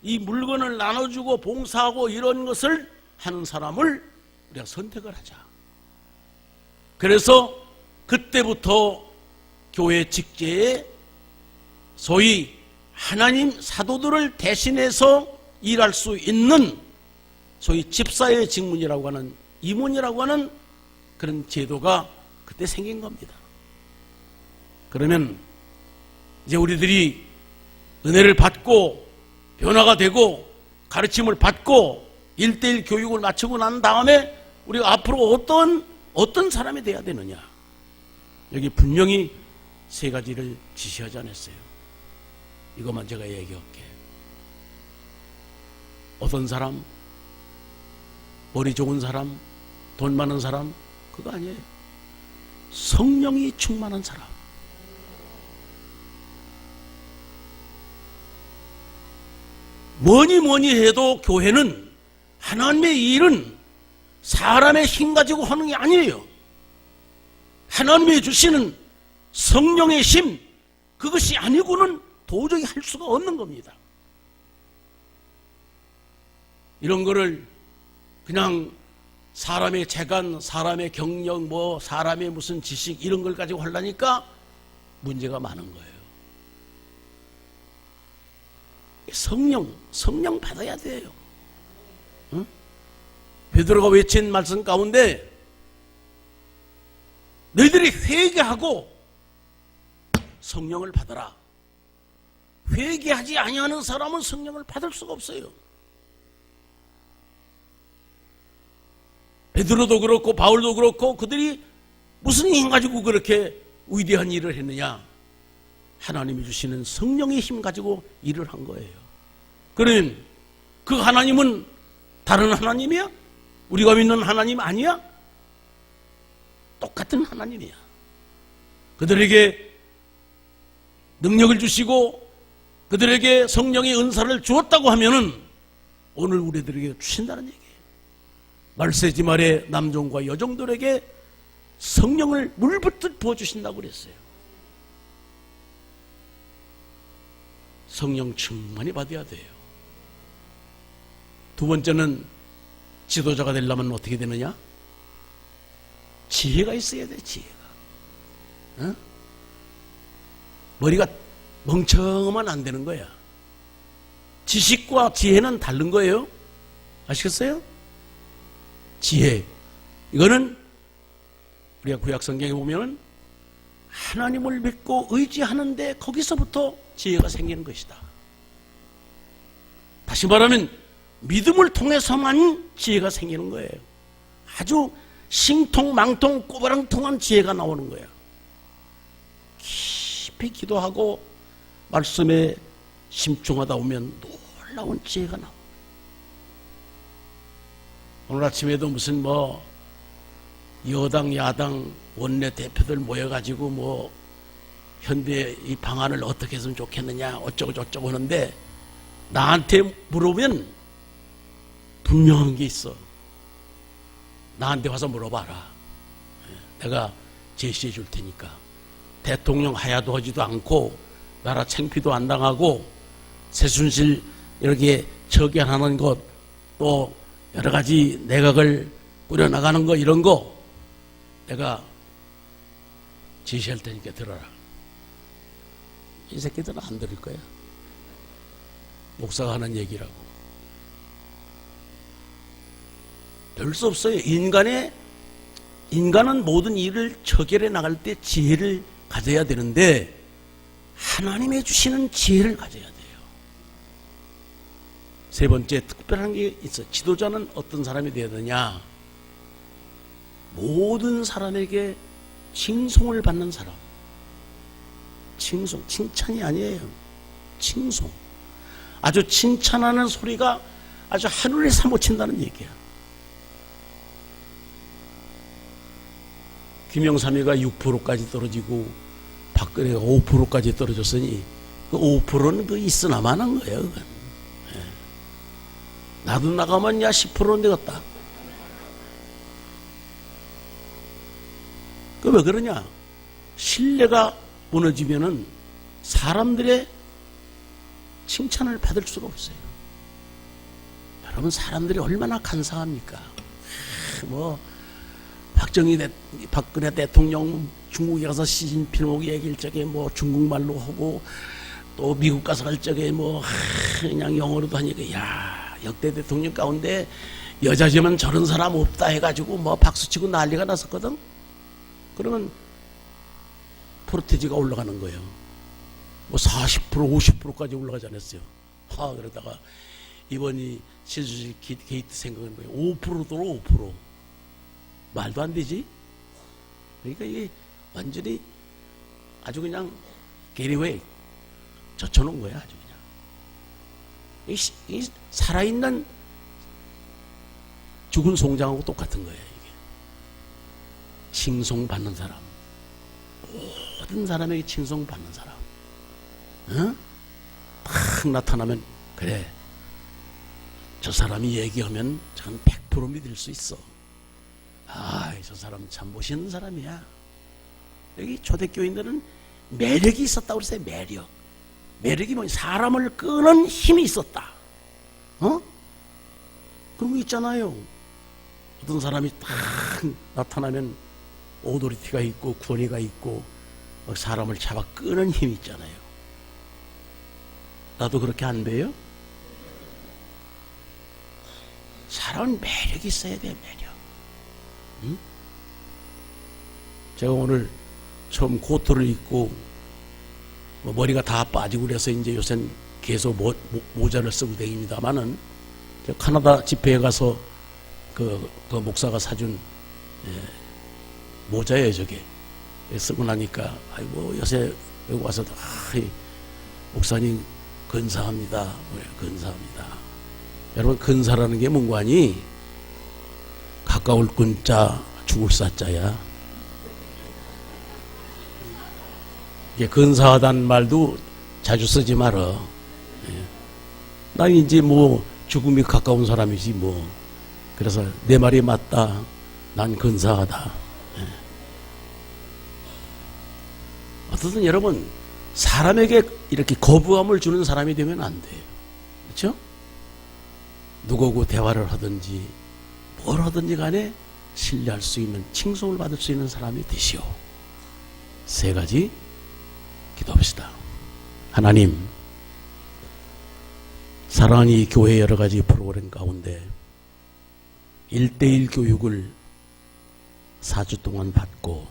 이 물건을 나눠주고 봉사하고 이런 것을 하는 사람을 우리가 선택을 하자. 그래서 그때부터 교회 직제에 소위 하나님 사도들을 대신해서 일할 수 있는 소위 집사의 직문이라고 하는, 임원이라고 하는 그런 제도가 그때 생긴 겁니다. 그러면 이제 우리들이 은혜를 받고 변화가 되고 가르침을 받고 1:1 교육을 마치고 난 다음에 우리가 앞으로 어떤 사람이 돼야 되느냐? 여기 분명히 세 가지를 지시하지 않았어요. 이것만 제가 얘기할게. 어떤 사람? 머리 좋은 사람? 돈 많은 사람? 그거 아니에요. 성령이 충만한 사람. 뭐니 해도 교회는, 하나님의 일은 사람의 힘 가지고 하는 게 아니에요. 하나님이 주시는 성령의 힘, 그것이 아니고는 도저히 할 수가 없는 겁니다. 이런 거를 그냥 사람의 재간, 사람의 경력, 뭐 사람의 무슨 지식 이런 걸 가지고 하려니까 문제가 많은 거예요. 성령 받아야 돼요. 응? 베드로가 외친 말씀 가운데 너희들이 회개하고 성령을 받아라. 회개하지 아니하는 사람은 성령을 받을 수가 없어요. 베드로도 그렇고 바울도 그렇고 그들이 무슨 힘 가지고 그렇게 위대한 일을 했느냐? 하나님이 주시는 성령의 힘 가지고 일을 한 거예요. 그러면 그 하나님은 다른 하나님이야? 우리가 믿는 하나님 아니야? 똑같은 하나님이야. 그들에게 능력을 주시고 그들에게 성령의 은사를 주었다고 하면은 오늘 우리들에게 주신다는 얘기예요. 말세지 말에 남종과 여종들에게 성령을 물붓듯 부어주신다고 그랬어요. 성령 충만히 받아야 돼요. 두 번째는 지도자가 되려면 어떻게 되느냐? 지혜가 있어야 돼, 지혜가. 어? 머리가 멍청하면 안 되는 거야. 지식과 지혜는 다른 거예요. 아시겠어요? 지혜. 이거는 우리가 구약 성경에 보면 하나님을 믿고 의지하는데 거기서부터 지혜가 생기는 것이다. 다시 말하면 믿음을 통해서만 지혜가 생기는 거예요. 아주 신통망통 꼬바랑통한 지혜가 나오는 거야. 깊이 기도하고 말씀에 심중하다 보면 놀라운 지혜가 나와. 오늘 아침에도 무슨 여당 야당 원내 대표들 모여가지고 현대 이 방안을 어떻게 했으면 좋겠느냐 어쩌고 저쩌고 하는데 나한테 물어보면 분명한 게 있어. 나한테 와서 물어봐라. 내가 제시해 줄 테니까. 대통령 하야도 하지도 않고 나라 창피도 안 당하고 세순실 이렇게 처결하는 것 또 여러 가지 내각을 꾸려나가는 거 이런 거 내가 제시할 테니까 들어라. 이 새끼들은 안 들을 거야. 목사가 하는 얘기라고. 별 수 없어요. 인간은 모든 일을 처결해 나갈 때 지혜를 가져야 되는데 하나님의 주시는 지혜를 가져야 돼요. 세 번째 특별한 게 있어. 지도자는 어떤 사람이 되어야 되냐? 모든 사람에게 칭송을 받는 사람. 칭송, 칭찬이 아니에요. 칭송. 아주 칭찬하는 소리가 아주 하늘에 사모친다는 얘기야. 김영삼이가 6%까지 떨어지고 박근혜가 5%까지 떨어졌으니 그 5%는 그 있으나마한 거예요. 그건. 예. 나도 나가면 10%는 되겠다. 그 왜 그러냐? 신뢰가 무너지면은 사람들의 칭찬을 받을 수가 없어요. 여러분 사람들이 얼마나 간사합니까? 박근혜 대통령 중국에 가서 시진핑하고 얘기할 적에 중국말로 하고 또 미국 가서 갈 적에 그냥 영어로도 하니까 야 역대 대통령 가운데 여자지만 저런 사람 없다 해가지고 박수치고 난리가 났었거든. 그러면 프로테지가 올라가는 거예요. 40% 50%까지 올라가지 않았어요. 그러다가 이번이 신수식 게이트 생각하는 거예요. 5%도 5%. 말도 안 되지? 그러니까 이게 완전히 아주 그냥 게리웨이 젖혀놓은 거야. 아주 그냥. 이 살아있는 죽은 송장하고 똑같은 거예요. 이게. 칭송받는 사람. 모든 사람에게 칭송받는 사람. 어? 딱 나타나면 그래. 저 사람이 얘기하면 저는 100% 믿을 수 있어. 저 사람 참 멋있는 사람이야. 여기 초대교인들은 매력이 있었다고 그랬어요. 매력. 매력이 뭐냐? 사람을 끄는 힘이 있었다. 그런 거 있잖아요. 어떤 사람이 딱 나타나면 오토리티가 있고 권위가 있고 사람을 잡아 끄는 힘이 있잖아요. 나도 그렇게 안 돼요? 사람은 매력이 있어야 돼요. 매력. 응? 제가 오늘 처음 코트를 입고 머리가 다 빠지고 그래서 이제 요새는 계속 모자를 쓰고 다닙니다만은 카나다 집회에 가서 그 목사가 사준 모자예요. 저게 쓰고 나니까 아이고 요새 여기 와서도 목사님 근사합니다. 근사합니다. 여러분 근사라는 게 뭔가니? 가까울 근자 죽을 사자야. 이게 근사하다는 말도 자주 쓰지 말어. 예. 나 이제 뭐 죽음이 가까운 사람이지 뭐. 그래서 내 말이 맞다. 난 근사하다. 예. 어쨌든 여러분, 사람에게 이렇게 거부감을 주는 사람이 되면 안 돼요. 그렇죠? 누구하고 대화를 하든지 뭘 하든지 간에 신뢰할 수 있는, 칭송을 받을 수 있는 사람이 되시오. 세 가지 기도합시다. 하나님, 사랑하는 이 교회 여러 가지 프로그램 가운데 1:1 교육을 4주 동안 받고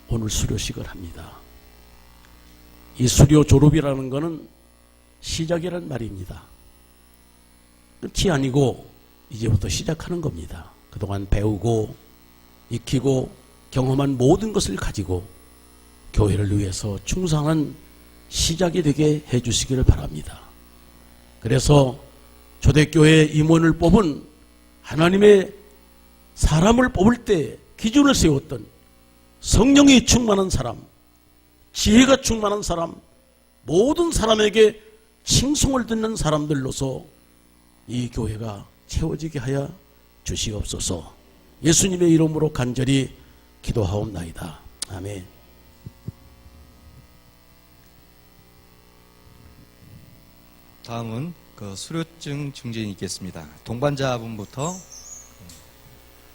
오늘 수료식을 합니다. 이 수료 졸업이라는 것은 시작이란 말입니다. 끝이 아니고 이제부터 시작하는 겁니다. 그동안 배우고 익히고 경험한 모든 것을 가지고 교회를 위해서 충성한 시작이 되게 해주시기를 바랍니다. 그래서 초대교회 임원을 뽑은 하나님의 사람을 뽑을 때 기준을 세웠던 성령이 충만한 사람, 지혜가 충만한 사람, 모든 사람에게 칭송을 듣는 사람들로서 이 교회가 채워지게 하여 주시옵소서. 예수님의 이름으로 간절히 기도하옵나이다. 아멘. 다음은 그 수료증 증진이 있겠습니다. 동반자분부터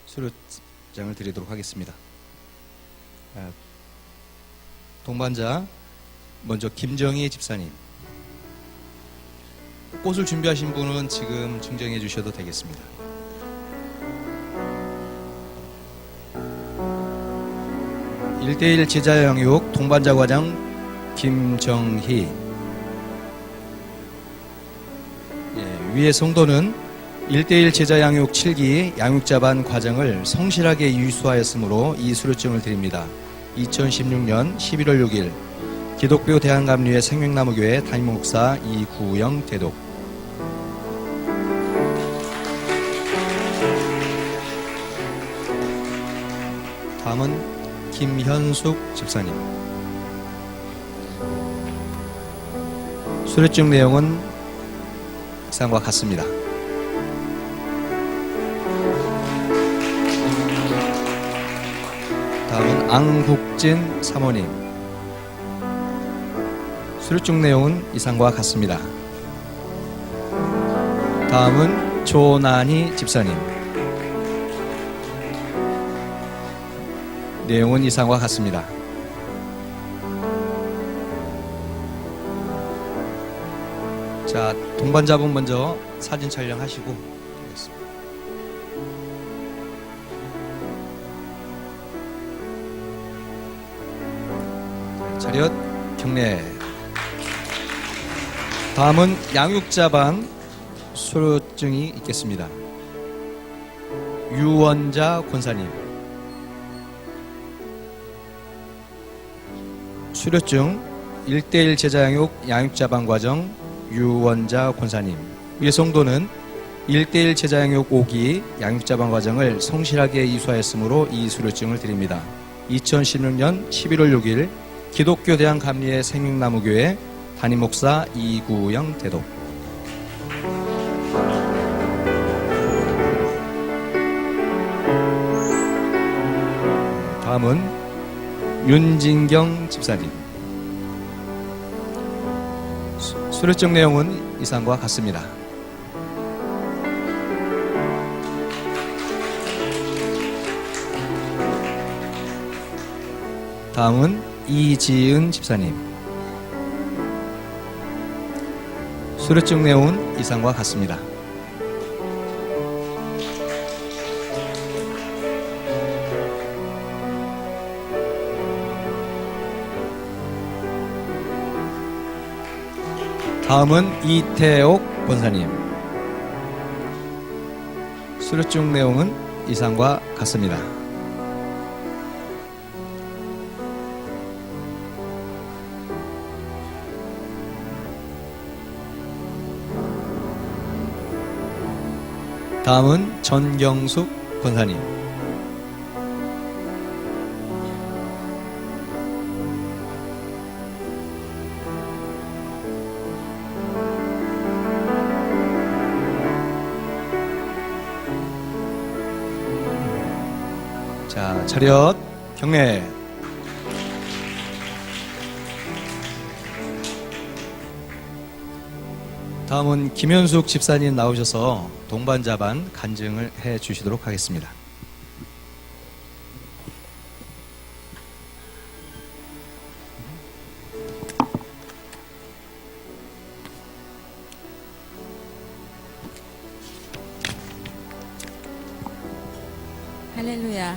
수료장을 드리도록 하겠습니다. 동반자 먼저 김정희 집사님. 꽃을 준비하신 분은 지금 증정해 주셔도 되겠습니다. (1:1) 제자양육 동반자 과장 김정희. 위의 성도는 1:1 제자양육 7기 양육자반 과정을 성실하게 이수하였으므로 이 수료증을 드립니다. 2016년 11월 6일 기독교 대한감리회 생명나무교회 담임목사 이구영 대독. 다음은 김현숙 집사님. 수료증 내용은 이상과 같습니다. 다음은 앙국진 사모님. 수료증 내용은 이상과 같습니다. 다음은 조난희 집사님. 내용은 이상과 같습니다. 자, 동반자분 먼저 사진 촬영하시고 하겠습니다. 차렷 경례. 다음은 양육자반 수료증이 있겠습니다. 유원자 권사님. 수료증 1:1 제자양육 양육자반 과정 유원자 권사님. 위의 성도는 1:1 제자양육 5기 양육자반 과정을 성실하게 이수하였으므로 이 수료증을 드립니다. 2016년 11월 6일 기독교 대한감리회 생명나무교회 담임목사 이구영 대독. 다음은 윤진경 집사님. 수료증 내용은 이상과 같습니다. 다음은 이지은 집사님. 수료증 내용은 이상과 같습니다. 다음은 이태옥 권사님. 수료증 내용은 이상과 같습니다. 다음은 전경숙 권사님. 자, 차렷, 경례. 다음은 김현숙 집사님 나오셔서 동반자반 간증을 해 주시도록 하겠습니다. 할렐루야.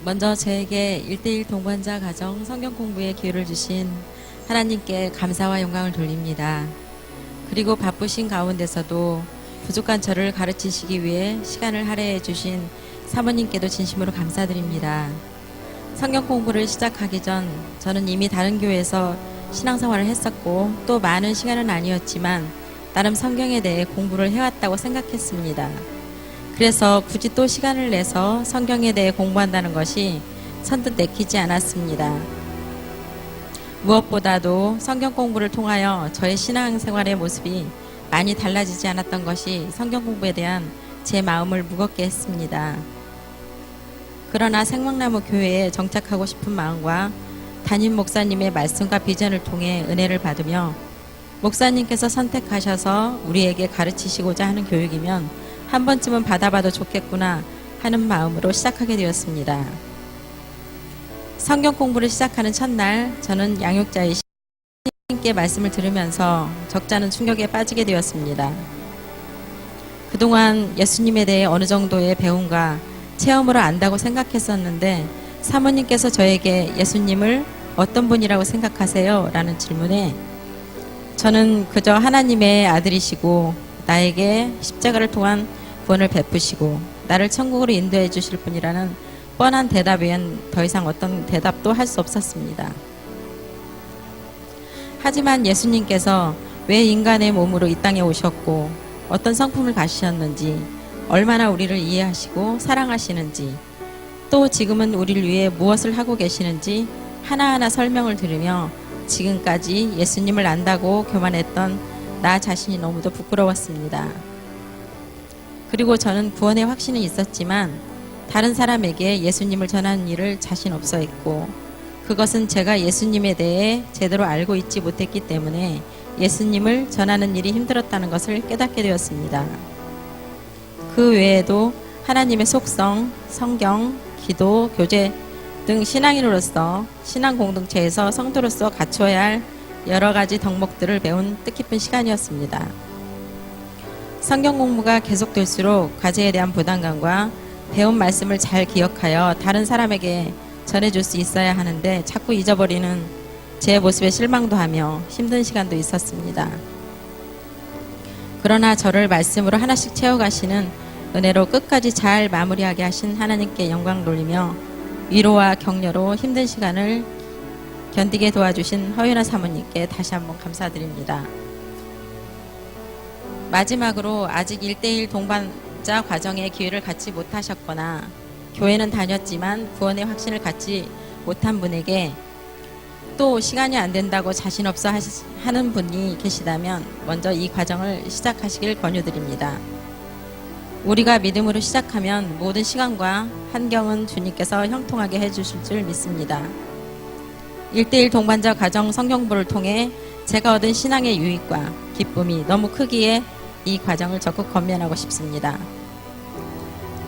먼저 저에게 1대1 동반자 가정 성경 공부의 기회를 주신 하나님께 감사와 영광을 돌립니다. 그리고 바쁘신 가운데서도 부족한 저를 가르치시기 위해 시간을 할애해 주신 사모님께도 진심으로 감사드립니다. 성경 공부를 시작하기 전 저는 이미 다른 교회에서 신앙생활을 했었고 또 많은 시간은 아니었지만 나름 성경에 대해 공부를 해왔다고 생각했습니다. 그래서 굳이 또 시간을 내서 성경에 대해 공부한다는 것이 선뜻 내키지 않았습니다. 무엇보다도 성경 공부를 통하여 저의 신앙생활의 모습이 많이 달라지지 않았던 것이 성경 공부에 대한 제 마음을 무겁게 했습니다. 그러나 생명나무 교회에 정착하고 싶은 마음과 담임 목사님의 말씀과 비전을 통해 은혜를 받으며 목사님께서 선택하셔서 우리에게 가르치시고자 하는 교육이면 한 번쯤은 받아봐도 좋겠구나 하는 마음으로 시작하게 되었습니다. 성경 공부를 시작하는 첫날 저는 양육자이신 하나님께 말씀을 들으면서 적잖은 충격에 빠지게 되었습니다. 그동안 예수님에 대해 어느 정도의 배움과 체험으로 안다고 생각했었는데 사모님께서 저에게 예수님을 어떤 분이라고 생각하세요? 라는 질문에 저는 그저 하나님의 아들이시고 나에게 십자가를 통한 구원을 베푸시고 나를 천국으로 인도해 주실 분이라는 뻔한 대답 외엔 더 이상 어떤 대답도 할 수 없었습니다. 하지만 예수님께서 왜 인간의 몸으로 이 땅에 오셨고 어떤 성품을 가지셨는지 얼마나 우리를 이해하시고 사랑하시는지 또 지금은 우리를 위해 무엇을 하고 계시는지 하나하나 설명을 들으며 지금까지 예수님을 안다고 교만했던 나 자신이 너무도 부끄러웠습니다. 그리고 저는 구원의 확신이 있었지만 다른 사람에게 예수님을 전하는 일을 자신 없어 했고 그것은 제가 예수님에 대해 제대로 알고 있지 못했기 때문에 예수님을 전하는 일이 힘들었다는 것을 깨닫게 되었습니다. 그 외에도 하나님의 속성, 성경, 기도, 교제 등 신앙인으로서 신앙 공동체에서 성도로서 갖춰야 할 여러 가지 덕목들을 배운 뜻깊은 시간이었습니다. 성경 공부가 계속될수록 과제에 대한 부담감과 배운 말씀을 잘 기억하여 다른 사람에게 전해줄 수 있어야 하는데 자꾸 잊어버리는 제 모습에 실망도 하며 힘든 시간도 있었습니다. 그러나 저를 말씀으로 하나씩 채워가시는 은혜로 끝까지 잘 마무리하게 하신 하나님께 영광 돌리며 위로와 격려로 힘든 시간을 견디게 도와주신 허윤아 사모님께 다시 한번 감사드립니다. 마지막으로 아직 1대1 동반자 과정의 기회를 갖지 못하셨거나 교회는 다녔지만 구원의 확신을 갖지 못한 분에게 또 시간이 안 된다고 자신 없어 하는 분이 계시다면 먼저 이 과정을 시작하시길 권유드립니다. 우리가 믿음으로 시작하면 모든 시간과 환경은 주님께서 형통하게 해주실 줄 믿습니다. 1대1 동반자 가정 성경부를 통해 제가 얻은 신앙의 유익과 기쁨이 너무 크기에 이 과정을 적극 권면하고 싶습니다.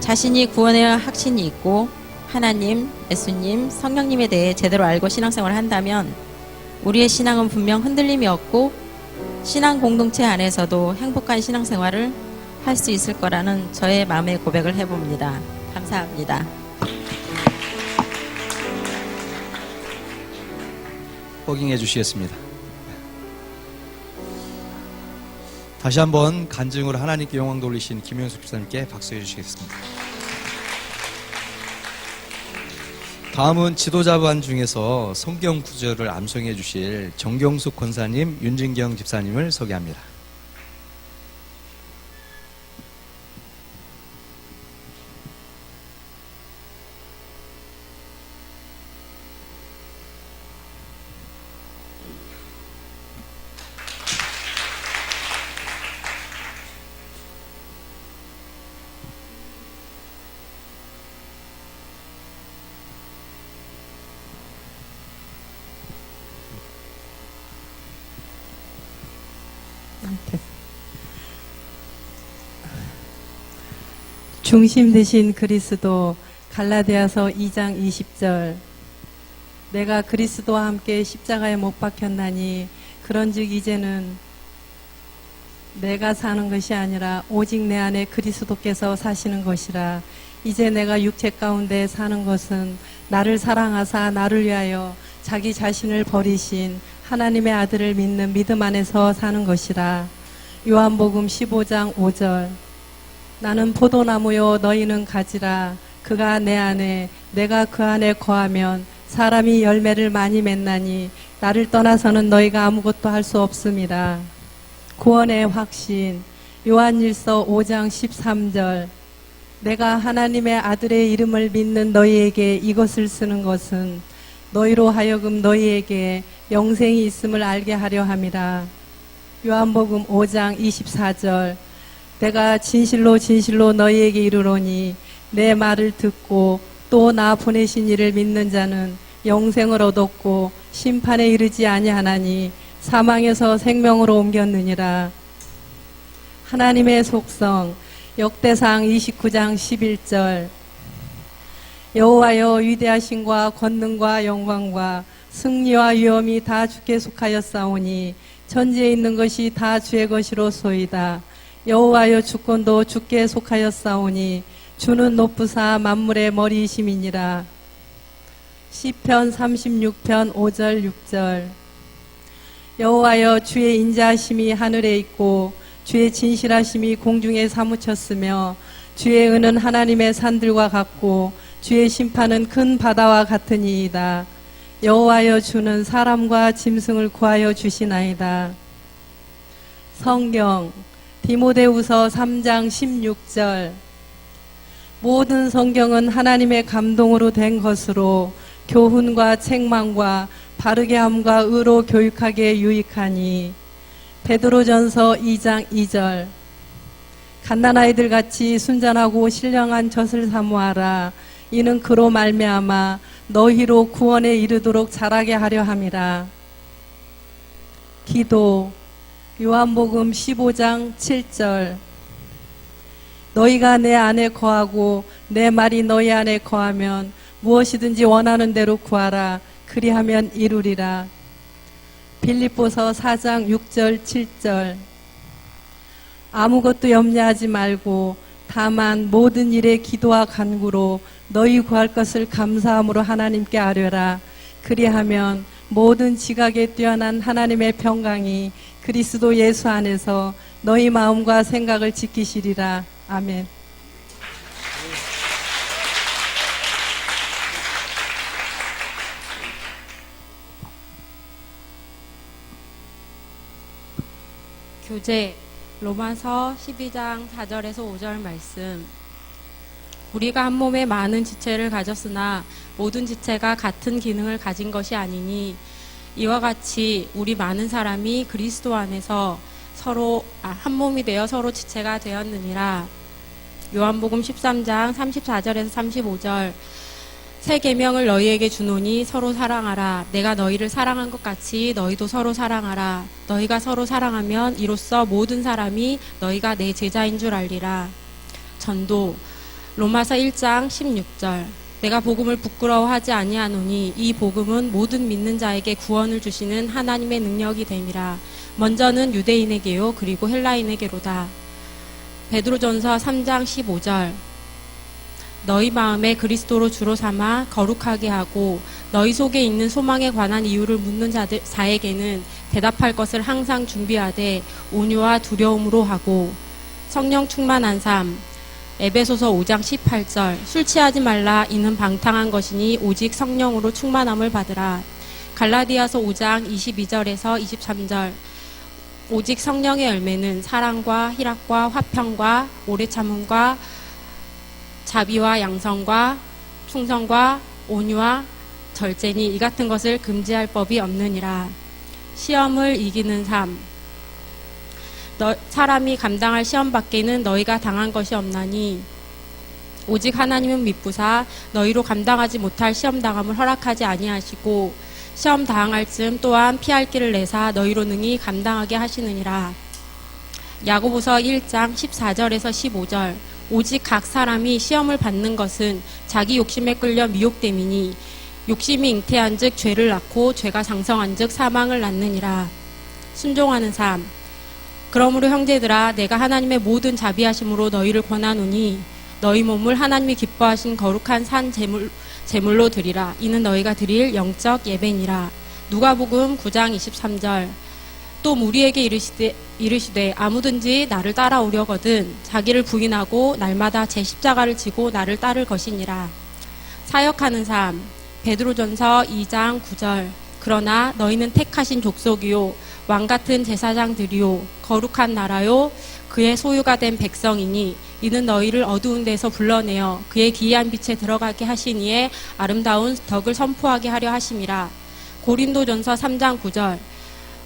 자신이 구원의 확신이 있고 하나님, 예수님, 성령님에 대해 제대로 알고 신앙생활을 한다면 우리의 신앙은 분명 흔들림이 없고 신앙 공동체 안에서도 행복한 신앙생활을 할 수 있을 거라는 저의 마음의 고백을 해봅니다. 감사합니다. 호응해 주시겠습니다. 다시 한번 간증으로 하나님께 영광 돌리신 김현숙 집사님께 박수해 주시겠습니다. 다음은 지도자반 중에서 성경 구절을 암송해 주실 정경숙 권사님, 윤진경 집사님을 소개합니다. 중심 되신 그리스도. 갈라디아서 2장 20절. 내가 그리스도와 함께 십자가에 못 박혔나니 그런즉 이제는 내가 사는 것이 아니라 오직 내 안에 그리스도께서 사시는 것이라. 이제 내가 육체 가운데 사는 것은 나를 사랑하사 나를 위하여 자기 자신을 버리신 하나님의 아들을 믿는 믿음 안에서 사는 것이라. 요한복음 15장 5절. 나는 포도나무요 너희는 가지라. 그가 내 안에 내가 그 안에 거하면 사람이 열매를 많이 맺나니 나를 떠나서는 너희가 아무것도 할 수 없습니다. 구원의 확신. 요한일서 5장 13절. 내가 하나님의 아들의 이름을 믿는 너희에게 이것을 쓰는 것은 너희로 하여금 너희에게 영생이 있음을 알게 하려 함이라. 요한복음 5장 24절. 내가 진실로 진실로 너희에게 이르노니 내 말을 듣고 또 나 보내신 이를 믿는 자는 영생을 얻었고 심판에 이르지 아니하나니 사망에서 생명으로 옮겼느니라. 하나님의 속성. 역대상 29장 11절. 여호와여 위대하심과 권능과 영광과 승리와 위엄이 다 주께 속하였사오니 천지에 있는 것이 다 주의 것이로소이다. 여호와여 주권도 주께 속하였사오니 주는 높으사 만물의 머리이심이니라. 시편 36편 5절 6절. 여호와여 주의 인자하심이 하늘에 있고 주의 진실하심이 공중에 사무쳤으며 주의 은은 하나님의 산들과 같고 주의 심판은 큰 바다와 같으니이다. 여호와여 주는 사람과 짐승을 구하여 주시나이다. 성경 디모데후서 3장 16절. 모든 성경은 하나님의 감동으로 된 것으로 교훈과 책망과 바르게 함과 의로 교육하기에 유익하니. 베드로전서 2장 2절. 갓난아이들 같이 순전하고 신령한 젖을 사모하라. 이는 그로 말미암아 너희로 구원에 이르도록 자라게 하려 함이라. 기도. 요한복음 15장 7절. 너희가 내 안에 거하고 내 말이 너희 안에 거하면 무엇이든지 원하는 대로 구하라. 그리하면 이루리라. 빌립보서 4장 6절 7절. 아무것도 염려하지 말고 다만 모든 일에 기도와 간구로 너희 구할 것을 감사함으로 하나님께 아뢰라. 그리하면 모든 지각에 뛰어난 하나님의 평강이 그리스도 예수 안에서 너희 마음과 생각을 지키시리라. 아멘. 교재 로마서 12장 4절에서 5절 말씀. 우리가 한 몸에 많은 지체를 가졌으나 모든 지체가 같은 기능을 가진 것이 아니니 이와 같이 우리 많은 사람이 그리스도 안에서 서로 한 몸이 되어 서로 지체가 되었느니라. 요한복음 13장 34절에서 35절. 새 계명을 너희에게 주노니 서로 사랑하라. 내가 너희를 사랑한 것 같이 너희도 서로 사랑하라. 너희가 서로 사랑하면 이로써 모든 사람이 너희가 내 제자인 줄 알리라. 전도 로마서 1장 16절. 내가 복음을 부끄러워하지 아니하노니 이 복음은 모든 믿는 자에게 구원을 주시는 하나님의 능력이 됨이라. 먼저는 유대인에게요 그리고 헬라인에게로다. 베드로전서 3장 15절. 너희 마음에 그리스도로 주로 삼아 거룩하게 하고 너희 속에 있는 소망에 관한 이유를 묻는 자에게는 대답할 것을 항상 준비하되 온유와 두려움으로 하고. 성령 충만한 삶. 에베소서 5장 18절. 술 취하지 말라. 이는 방탕한 것이니 오직 성령으로 충만함을 받으라. 갈라디아서 5장 22절에서 23절. 오직 성령의 열매는 사랑과 희락과 화평과 오래 참음과 자비와 양성과 충성과 온유와 절제니 이 같은 것을 금지할 법이 없느니라. 시험을 이기는 삶. 사람이 감당할 시험 밖에는 너희가 당한 것이 없나니 오직 하나님은 미쁘사 너희로 감당하지 못할 시험 당함을 허락하지 아니하시고 시험 당할 즈음 또한 피할 길을 내사 너희로 능히 감당하게 하시느니라. 야고보서 1장 14절에서 15절 오직 각 사람이 시험을 받는 것은 자기 욕심에 끌려 미혹됨이니 욕심이 잉태한 즉 죄를 낳고 죄가 장성한 즉 사망을 낳느니라. 순종하는 삶. 그러므로 형제들아 내가 하나님의 모든 자비하심으로 너희를 권하노니 너희 몸을 하나님이 기뻐하신 거룩한 산 제물로 드리라. 이는 너희가 드릴 영적 예배니라. 누가복음 9장 23절. 또 무리에게 이르시되 아무든지 나를 따라오려거든 자기를 부인하고 날마다 제 십자가를 지고 나를 따를 것이니라. 사역하는 삶. 베드로전서 2장 9절. 그러나 너희는 택하신 족속이요 왕같은 제사장들이요 거룩한 나라요 그의 소유가 된 백성이니 이는 너희를 어두운 데서 불러내어 그의 기이한 빛에 들어가게 하시니에 아름다운 덕을 선포하게 하려 하심이라. 고린도전서 3장 9절.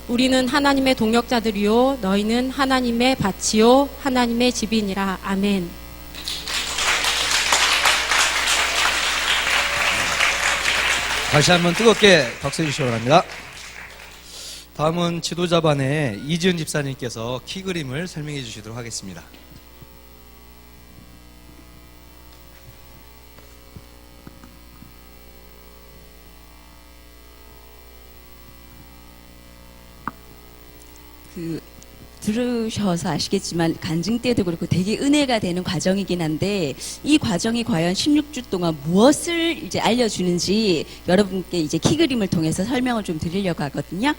우리는 하나님의 동역자들이요 너희는 하나님의 밭이요 하나님의 집이니라. 아멘. 다시 한번 뜨겁게 박수 주시기 바랍니다. 다음은 지도자반의 이지은 집사님께서 키 그림을 설명해 주시도록 하겠습니다. 들으셔서 아시겠지만 간증 때도 그렇고 되게 은혜가 되는 과정이긴 한데 이 과정이 과연 16주 동안 무엇을 이제 알려주는지 여러분께 이제 키 그림을 통해서 설명을 좀 드리려고 하거든요.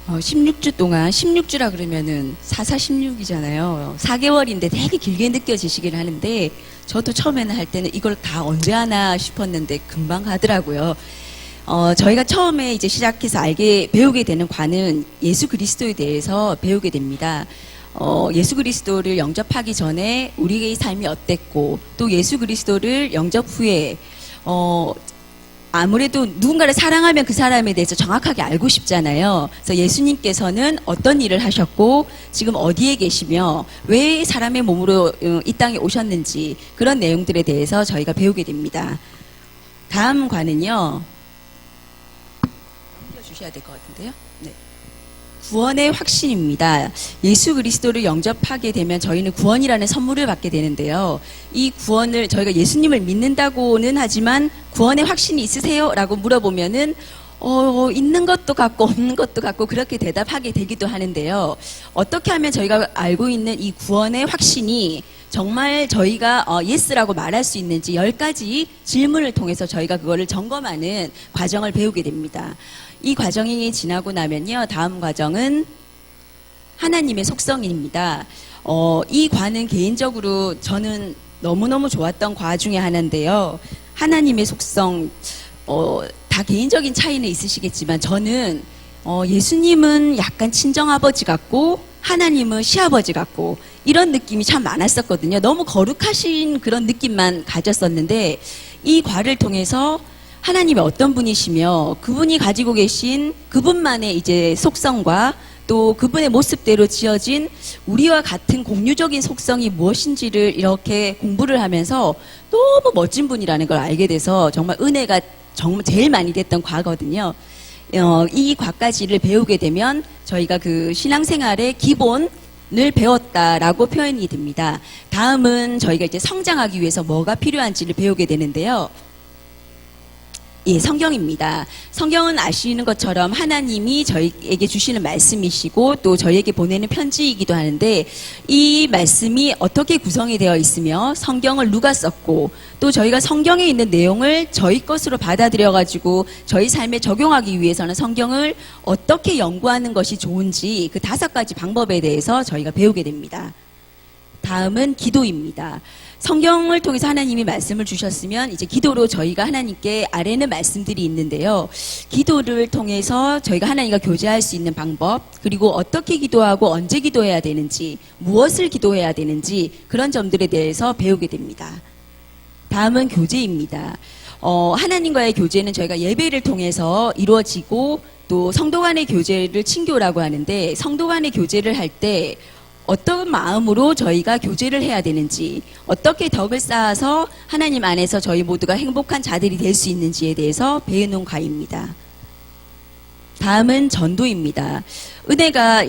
어, 16주 동안 16주라 그러면은 4416이잖아요. 4개월인데 되게 길게 느껴지시긴 하는데 저도 처음에는 할 때는 이걸 다 언제 하나 싶었는데 금방 가더라고요. 저희가 처음에 이제 시작해서 배우게 되는 관은 예수 그리스도에 대해서 배우게 됩니다. 예수 그리스도를 영접하기 전에 우리의 삶이 어땠고 또 예수 그리스도를 영접 후에 아무래도 누군가를 사랑하면 그 사람에 대해서 정확하게 알고 싶잖아요. 그래서 예수님께서는 어떤 일을 하셨고 지금 어디에 계시며 왜 사람의 몸으로 이 땅에 오셨는지 그런 내용들에 대해서 저희가 배우게 됩니다. 다음 관은요. 넘겨주셔야 될 것 같은데요. 네. 구원의 확신입니다. 예수 그리스도를 영접하게 되면 저희는 구원이라는 선물을 받게 되는데요. 이 구원을 저희가 예수님을 믿는다고는 하지만 구원의 확신이 있으세요? 라고 물어보면은 있는 것도 같고 없는 것도 같고 그렇게 대답하게 되기도 하는데요. 어떻게 하면 저희가 알고 있는 이 구원의 확신이 정말 저희가 예스라고 말할 수 있는지 10가지 질문을 통해서 저희가 그거를 점검하는 과정을 배우게 됩니다. 이 과정이 지나고 나면요. 다음 과정은 하나님의 속성입니다. 이 과는 개인적으로 저는 너무너무 좋았던 과 중에 하나인데요. 하나님의 속성, 다 개인적인 차이는 있으시겠지만 저는 예수님은 약간 친정아버지 같고 하나님은 시아버지 같고 이런 느낌이 참 많았었거든요. 너무 거룩하신 그런 느낌만 가졌었는데 이 과를 통해서 하나님이 어떤 분이시며 그분이 가지고 계신 그분만의 이제 속성과 또 그분의 모습대로 지어진 우리와 같은 공유적인 속성이 무엇인지를 이렇게 공부를 하면서 너무 멋진 분이라는 걸 알게 돼서 정말 은혜가 정말 제일 많이 됐던 과거든요. 이 과까지를 배우게 되면 저희가 그 신앙생활의 기본을 배웠다라고 표현이 됩니다. 다음은 저희가 이제 성장하기 위해서 뭐가 필요한지를 배우게 되는데요. 예, 성경입니다. 성경은 아시는 것처럼 하나님이 저희에게 주시는 말씀이시고 또 저희에게 보내는 편지이기도 하는데 이 말씀이 어떻게 구성이 되어 있으며 성경을 누가 썼고 또 저희가 성경에 있는 내용을 저희 것으로 받아들여 가지고 저희 삶에 적용하기 위해서는 성경을 어떻게 연구하는 것이 좋은지 그 5가지 방법에 대해서 저희가 배우게 됩니다. 다음은 기도입니다. 성경을 통해서 하나님이 말씀을 주셨으면 이제 기도로 저희가 하나님께 아뢰는 말씀들이 있는데요. 기도를 통해서 저희가 하나님과 교제할 수 있는 방법, 그리고 어떻게 기도하고 언제 기도해야 되는지, 무엇을 기도해야 되는지 그런 점들에 대해서 배우게 됩니다. 다음은 교제입니다. 하나님과의 교제는 저희가 예배를 통해서 이루어지고 또 성도 간의 교제를 친교라고 하는데, 성도 간의 교제를 할 때 어떤 마음으로 저희가 교제를 해야 되는지, 어떻게 덕을 쌓아서 하나님 안에서 저희 모두가 행복한 자들이 될 수 있는지에 대해서 배우는 과입니다. 다음은 전도입니다. 은혜가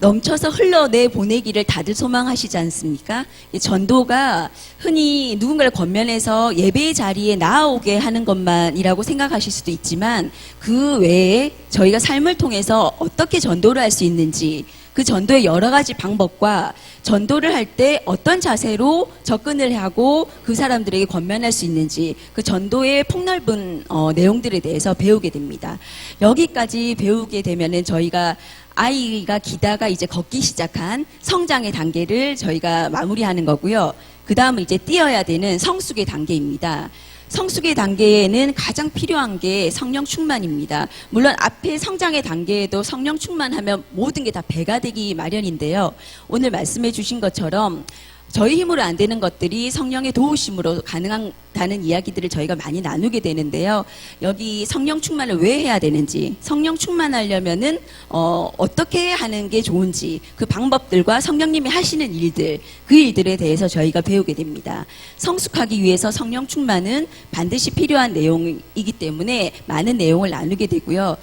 넘쳐서 흘러내 보내기를 다들 소망하시지 않습니까? 이 전도가 흔히 누군가를 권면해서 예배의 자리에 나아오게 하는 것만이라고 생각하실 수도 있지만, 그 외에 저희가 삶을 통해서 어떻게 전도를 할 수 있는지, 그 전도의 여러 가지 방법과 전도를 할 때 어떤 자세로 접근을 하고 그 사람들에게 권면할 수 있는지, 그 전도의 폭넓은 내용들에 대해서 배우게 됩니다. 여기까지 배우게 되면은 저희가 아이가 기다가 이제 걷기 시작한 성장의 단계를 저희가 마무리하는 거고요. 그 다음은 이제 뛰어야 되는 성숙의 단계입니다. 성숙의 단계에는 가장 필요한 게 성령 충만입니다. 물론 앞에 성장의 단계에도 성령 충만하면 모든 게 다 배가 되기 마련인데요. 오늘 말씀해 주신 것처럼 저희 힘으로 안 되는 것들이 성령의 도우심으로 가능하다는 이야기들을 저희가 많이 나누게 되는데요. 여기 성령 충만을 왜 해야 되는지, 성령 충만하려면은 어떻게 하는 게 좋은지, 그 방법들과 성령님이 하시는 일들, 그 일들에 대해서 저희가 배우게 됩니다. 성숙하기 위해서 성령 충만은 반드시 필요한 내용이기 때문에 많은 내용을 나누게 되고요.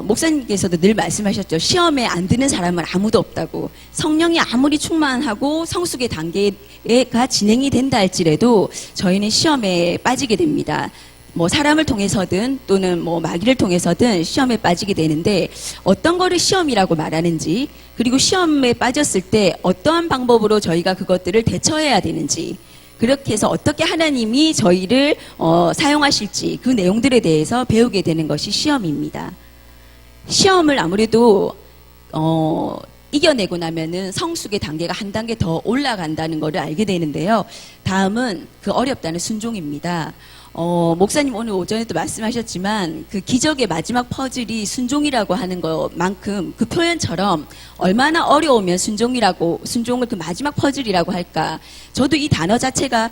목사님께서도 늘 말씀하셨죠. 시험에 안 드는 사람은 아무도 없다고. 성령이 아무리 충만하고 성숙의 단계가 진행이 된다 할지라도 저희는 시험에 빠지게 됩니다. 뭐 사람을 통해서든 또는 뭐 마귀를 통해서든 시험에 빠지게 되는데, 어떤 거를 시험이라고 말하는지, 그리고 시험에 빠졌을 때 어떠한 방법으로 저희가 그것들을 대처해야 되는지, 그렇게 해서 어떻게 하나님이 저희를 사용하실지, 그 내용들에 대해서 배우게 되는 것이 시험입니다. 시험을 아무래도 이겨내고 나면은 성숙의 단계가 한 단계 더 올라간다는 것을 알게 되는데요. 다음은 그 어렵다는 순종입니다. 목사님 오늘 오전에도 말씀하셨지만 그 기적의 마지막 퍼즐이 순종이라고 하는 것만큼, 그 표현처럼 얼마나 어려우면 순종을 그 마지막 퍼즐이라고 할까. 저도 이 단어 자체가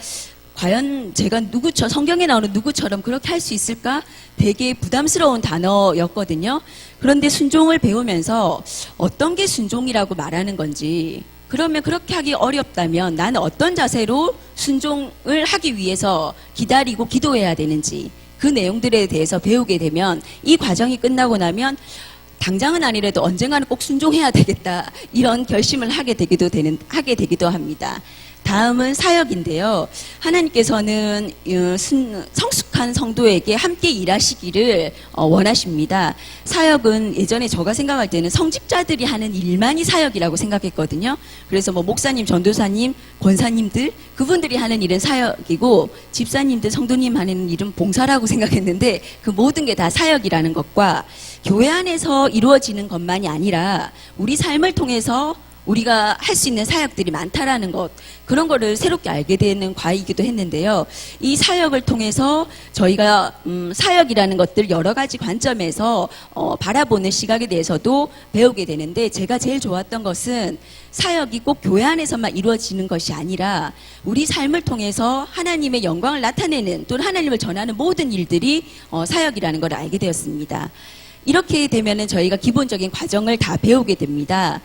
과연 제가 성경에 나오는 누구처럼 그렇게 할 수 있을까? 되게 부담스러운 단어였거든요. 그런데 순종을 배우면서 어떤 게 순종이라고 말하는 건지, 그러면 그렇게 하기 어렵다면 나는 어떤 자세로 순종을 하기 위해서 기다리고 기도해야 되는지, 그 내용들에 대해서 배우게 되면 이 과정이 끝나고 나면 당장은 아니라도 언젠가는 꼭 순종해야 되겠다, 이런 결심을 하게 되기도 합니다. 다음은 사역인데요. 하나님께서는 성숙한 성도에게 함께 일하시기를 원하십니다. 사역은 예전에 제가 생각할 때는 성직자들이 하는 일만이 사역이라고 생각했거든요. 그래서 뭐 목사님, 전도사님, 권사님들, 그분들이 하는 일은 사역이고, 집사님들, 성도님 하는 일은 봉사라고 생각했는데, 그 모든 게 다 사역이라는 것과 교회 안에서 이루어지는 것만이 아니라 우리 삶을 통해서 우리가 할 수 있는 사역들이 많다라는 것, 그런 거를 새롭게 알게 되는 과이기도 했는데요. 이 사역을 통해서 저희가 사역이라는 것들 여러 가지 관점에서 바라보는 시각에 대해서도 배우게 되는데, 제가 제일 좋았던 것은 사역이 꼭 교회 안에서만 이루어지는 것이 아니라 우리 삶을 통해서 하나님의 영광을 나타내는, 또는 하나님을 전하는 모든 일들이 사역이라는 걸 알게 되었습니다. 이렇게 되면은 저희가 기본적인 과정을 다 배우게 됩니다.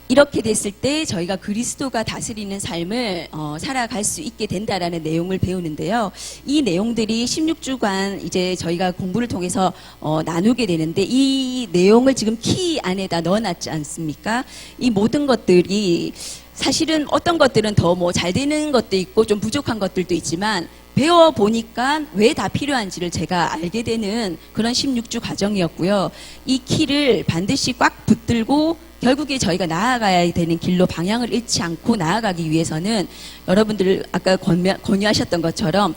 이렇게 됐을 때 저희가 그리스도가 다스리는 삶을 살아갈 수 있게 된다라는 내용을 배우는데요. 이 내용들이 16주간 이제 저희가 공부를 통해서 나누게 되는데, 이 내용을 지금 키 안에다 넣어놨지 않습니까? 이 모든 것들이 사실은 어떤 것들은 더 뭐 잘 되는 것도 있고 좀 부족한 것들도 있지만, 배워보니까 왜 다 필요한지를 제가 알게 되는 그런 16주 과정이었고요. 이 키를 반드시 꽉 붙들고 결국에 저희가 나아가야 되는 길로 방향을 잃지 않고 나아가기 위해서는, 여러분들 아까 권유하셨던 것처럼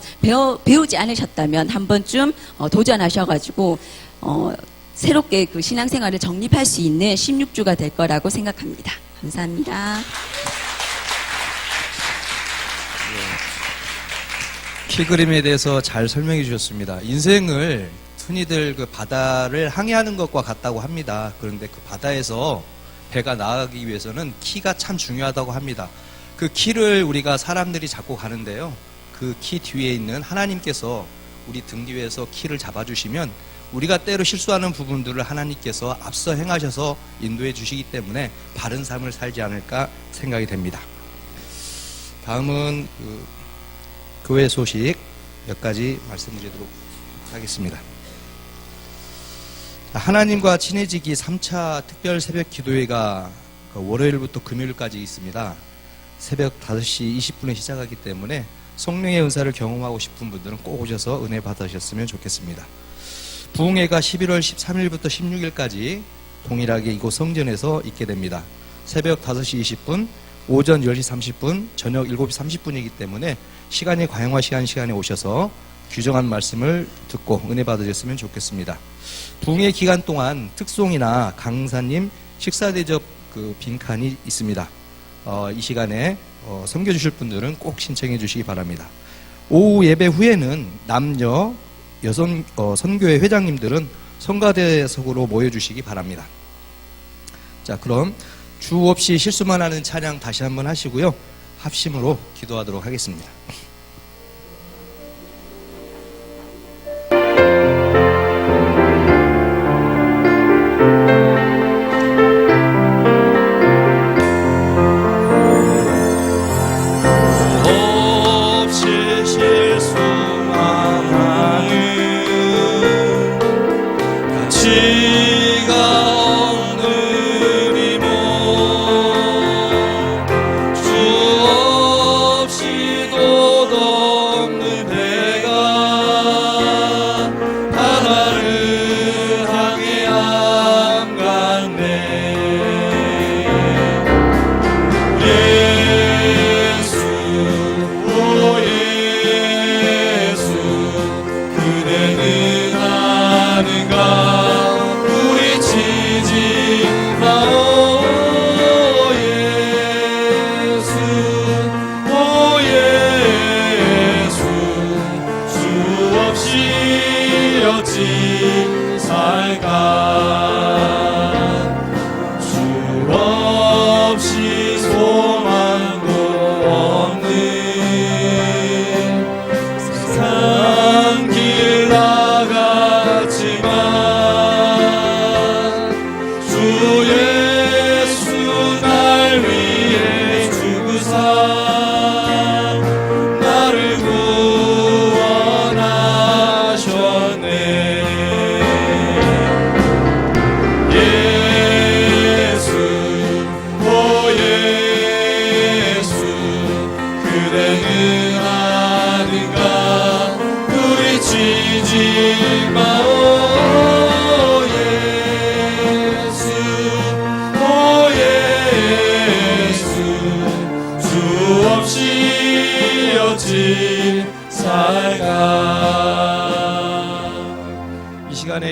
배우지 않으셨다면 한 번쯤 도전하셔가지고 새롭게 그 신앙생활을 정립할 수 있는 16주가 될 거라고 생각합니다. 감사합니다. 키 그림에 대해서 잘 설명해 주셨습니다. 인생을 흔히들 그 바다를 항해하는 것과 같다고 합니다. 그런데 그 바다에서 배가 나아가기 위해서는 키가 참 중요하다고 합니다. 그 키를 우리가 사람들이 잡고 가는데요. 그 키 뒤에 있는 하나님께서 우리 등 뒤에서 키를 잡아주시면 우리가 때로 실수하는 부분들을 하나님께서 앞서 행하셔서 인도해 주시기 때문에 바른 삶을 살지 않을까 생각이 됩니다. 다음은 교회 소식 몇 가지 말씀드리도록 하겠습니다. 하나님과 친해지기 3차 특별 새벽 기도회가 월요일부터 금요일까지 있습니다. 새벽 5시 20분에 시작하기 때문에 성령의 은사를 경험하고 싶은 분들은 꼭 오셔서 은혜 받으셨으면 좋겠습니다. 부흥회가 11월 13일부터 16일까지 동일하게 이곳 성전에서 있게 됩니다. 새벽 5시 20분, 오전 10시 30분, 저녁 7시 30분이기 때문에 시간이 과영화시간 시간에 오셔서 규정한 말씀을 듣고 은혜 받으셨으면 좋겠습니다. 부흥회 기간 동안 특송이나 강사님 식사 대접 빈칸이 있습니다. 이 시간에 섬겨주실 분들은 꼭 신청해 주시기 바랍니다. 오후 예배 후에는 남녀, 여성 선교회 회장님들은 성가대석으로 모여주시기 바랍니다. 자, 그럼 주 없이 실수만 하는 찬양 다시 한번 하시고요. 합심으로 기도하도록 하겠습니다.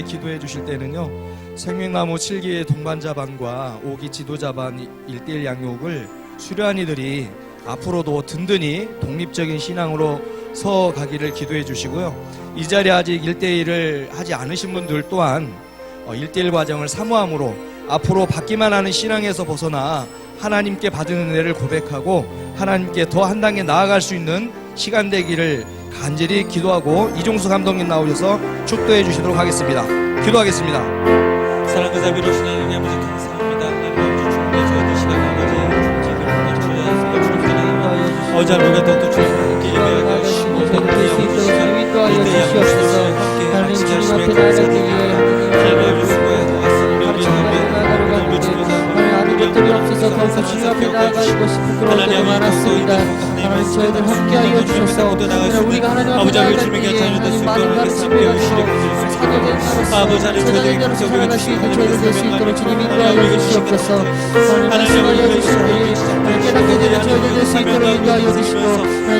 기도해 주실 때는요, 생명나무 7기의 동반자반과 5기 지도자반 1:1 양육을 수료한이들이 앞으로도 든든히 독립적인 신앙으로 서 가기를 기도해 주시고요. 이 자리에 아직 1:1을 하지 않으신 분들 또한 1:1 과정을 사모함으로 앞으로 받기만 하는 신앙에서 벗어나 하나님께 받은 은혜를 고백하고 하나님께 더 한 단계 나아갈 수 있는 시간 되기를 간절히 기도하고 이종수 감독님 나오셔서 축도해 주시도록 하겠습니다. 기도하겠습니다. 사랑과 자비로 오신 하나님 아버지 감사합니다. 하나님 아버지 주님의 저희 시간 아버지 기도를 주셔서 주님께는 어제 우리가 또 주님께 예배하게 하시고 이때 양육주셔서 함께 같이 하시며 감사드립니다. 예배해 주시고 도왔습니다. 우리 하나님 우리 주님께서 것들이 없어서 더욱 주님 앞에 나아가고 싶은 그런 때가 많았습니다. 하나님 저희들 함께하여 주셔서 우리가 하나님 앞에 나아갈 때에 하나님 많은 가르침을 가지고 사도된 가르침 제자들대로 살아갈 수 있는 저희들 될 수 있도록 주님 인도하여 주시옵소서. 하나님 말씀하여 주시니 깨닫게 되는 저희들 될 수 있도록 인도하여 주시고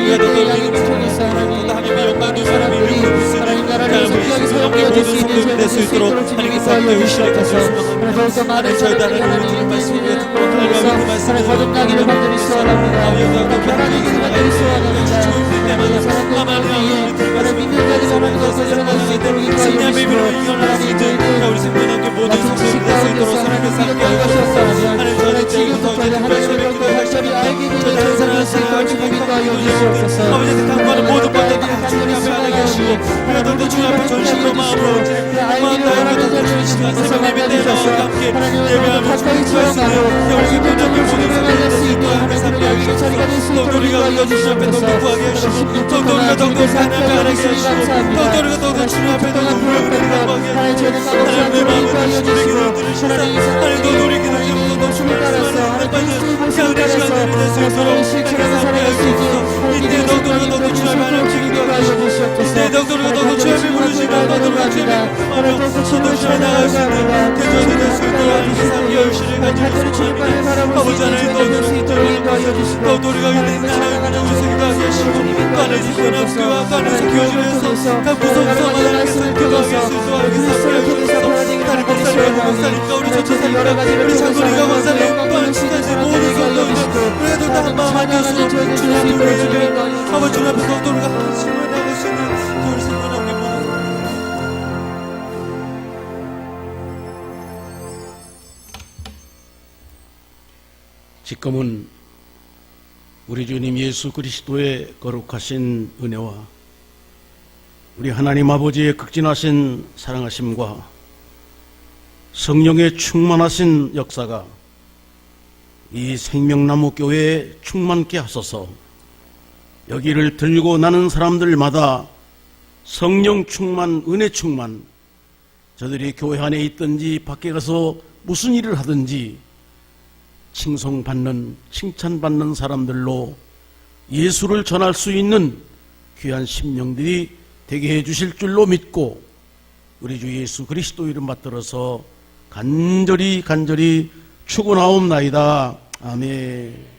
예배의 양육을 통해서 하나님 많은 사람들이 하나님 나라를 위해서 귀하게 사용되어질 수 있는 저희들 될수 있도록 하나님께 사용해 주시옵소서. 더욱더 많은 사람들이 하나님의 말씀을 통해서 하나님의 거듭나기를 간절히 소원합니다. 하나님의 간절히 소원합니다. 사람들 위해 하나님 믿는 자들이 하나님과 거절할 수 있도록 인도하여 주시고 하나님 저희들 같은 지식과 얻어서 하나님 믿었던 것이었다면 하나님 지금부터 하나님의 것을 확실히 알게 되는 저희들 수 있도록 주님 인도하여 주시옵소서. 아버지한테 강구하는 모든 것들 다 간절히 소원하게 하시고 하나님도 주 앞에 전심으로 마음으로 알기를 원하는 자를 주님께서 만나주셔서 하나님을 가까이 체험하고 하나님의 점을 수행할 수 있는 하나님의 여기는 자리가 될 수 있도록 인도하여 주시옵소서. 16년 동안 주님께서 함께하여 주시니 감사합니다. 하나님 16년 동안 부활드리며 하나님 저희는 감사함으로 인도하여 주시고 하나님 이 사람들이 하나님의 모습을 따라서 하나님 그리스도의 모습을 따라서 하나님 실천하는 살아갈 수 있게 하나님 믿음의 순간이 있도록 주시옵소서. 인도하여 주시옵소서. 하나님 주님과 도와합니다. 하나님 더욱더 주님을 찬양하게 합니다. 주님을 가까이 해주시고 간절히 주님만을 바라볼 수 있는 저희들 될 수 있도록 인도하여 주시고 하나님을 찬양하는 우리에게 하시고 주님 인도하여 주시옵소서. 하나님 교회를 통해서 하나님의 말씀을 통해서 그리스도를 통해서 하나님의 나라를 수행하니 저희들 여러 가지를 통해서 하나님의 영광을 주시는 사람들에게 알려주시고 찬양하는 저희들 될 수 있도록 주님 인도하여 아버지 주님 앞에 성도로가 하나님을 나갈 수 있는 우리 생명하게 모든 지금은 우리 주님 예수 그리스도의 거룩하신 은혜와 우리 하나님 아버지의 극진하신 사랑하심과 성령의 충만하신 역사가 이 생명나무 교회에 충만케 하소서. 여기를 들고 나는 사람들마다 성령 충만, 은혜 충만, 저들이 교회 안에 있든지 밖에 가서 무슨 일을 하든지 칭송받는, 칭찬받는 사람들로 예수를 전할 수 있는 귀한 심령들이 되게 해주실 줄로 믿고 우리 주 예수 그리스도 이름 받들어서 간절히 축원하옵나이다. 아멘.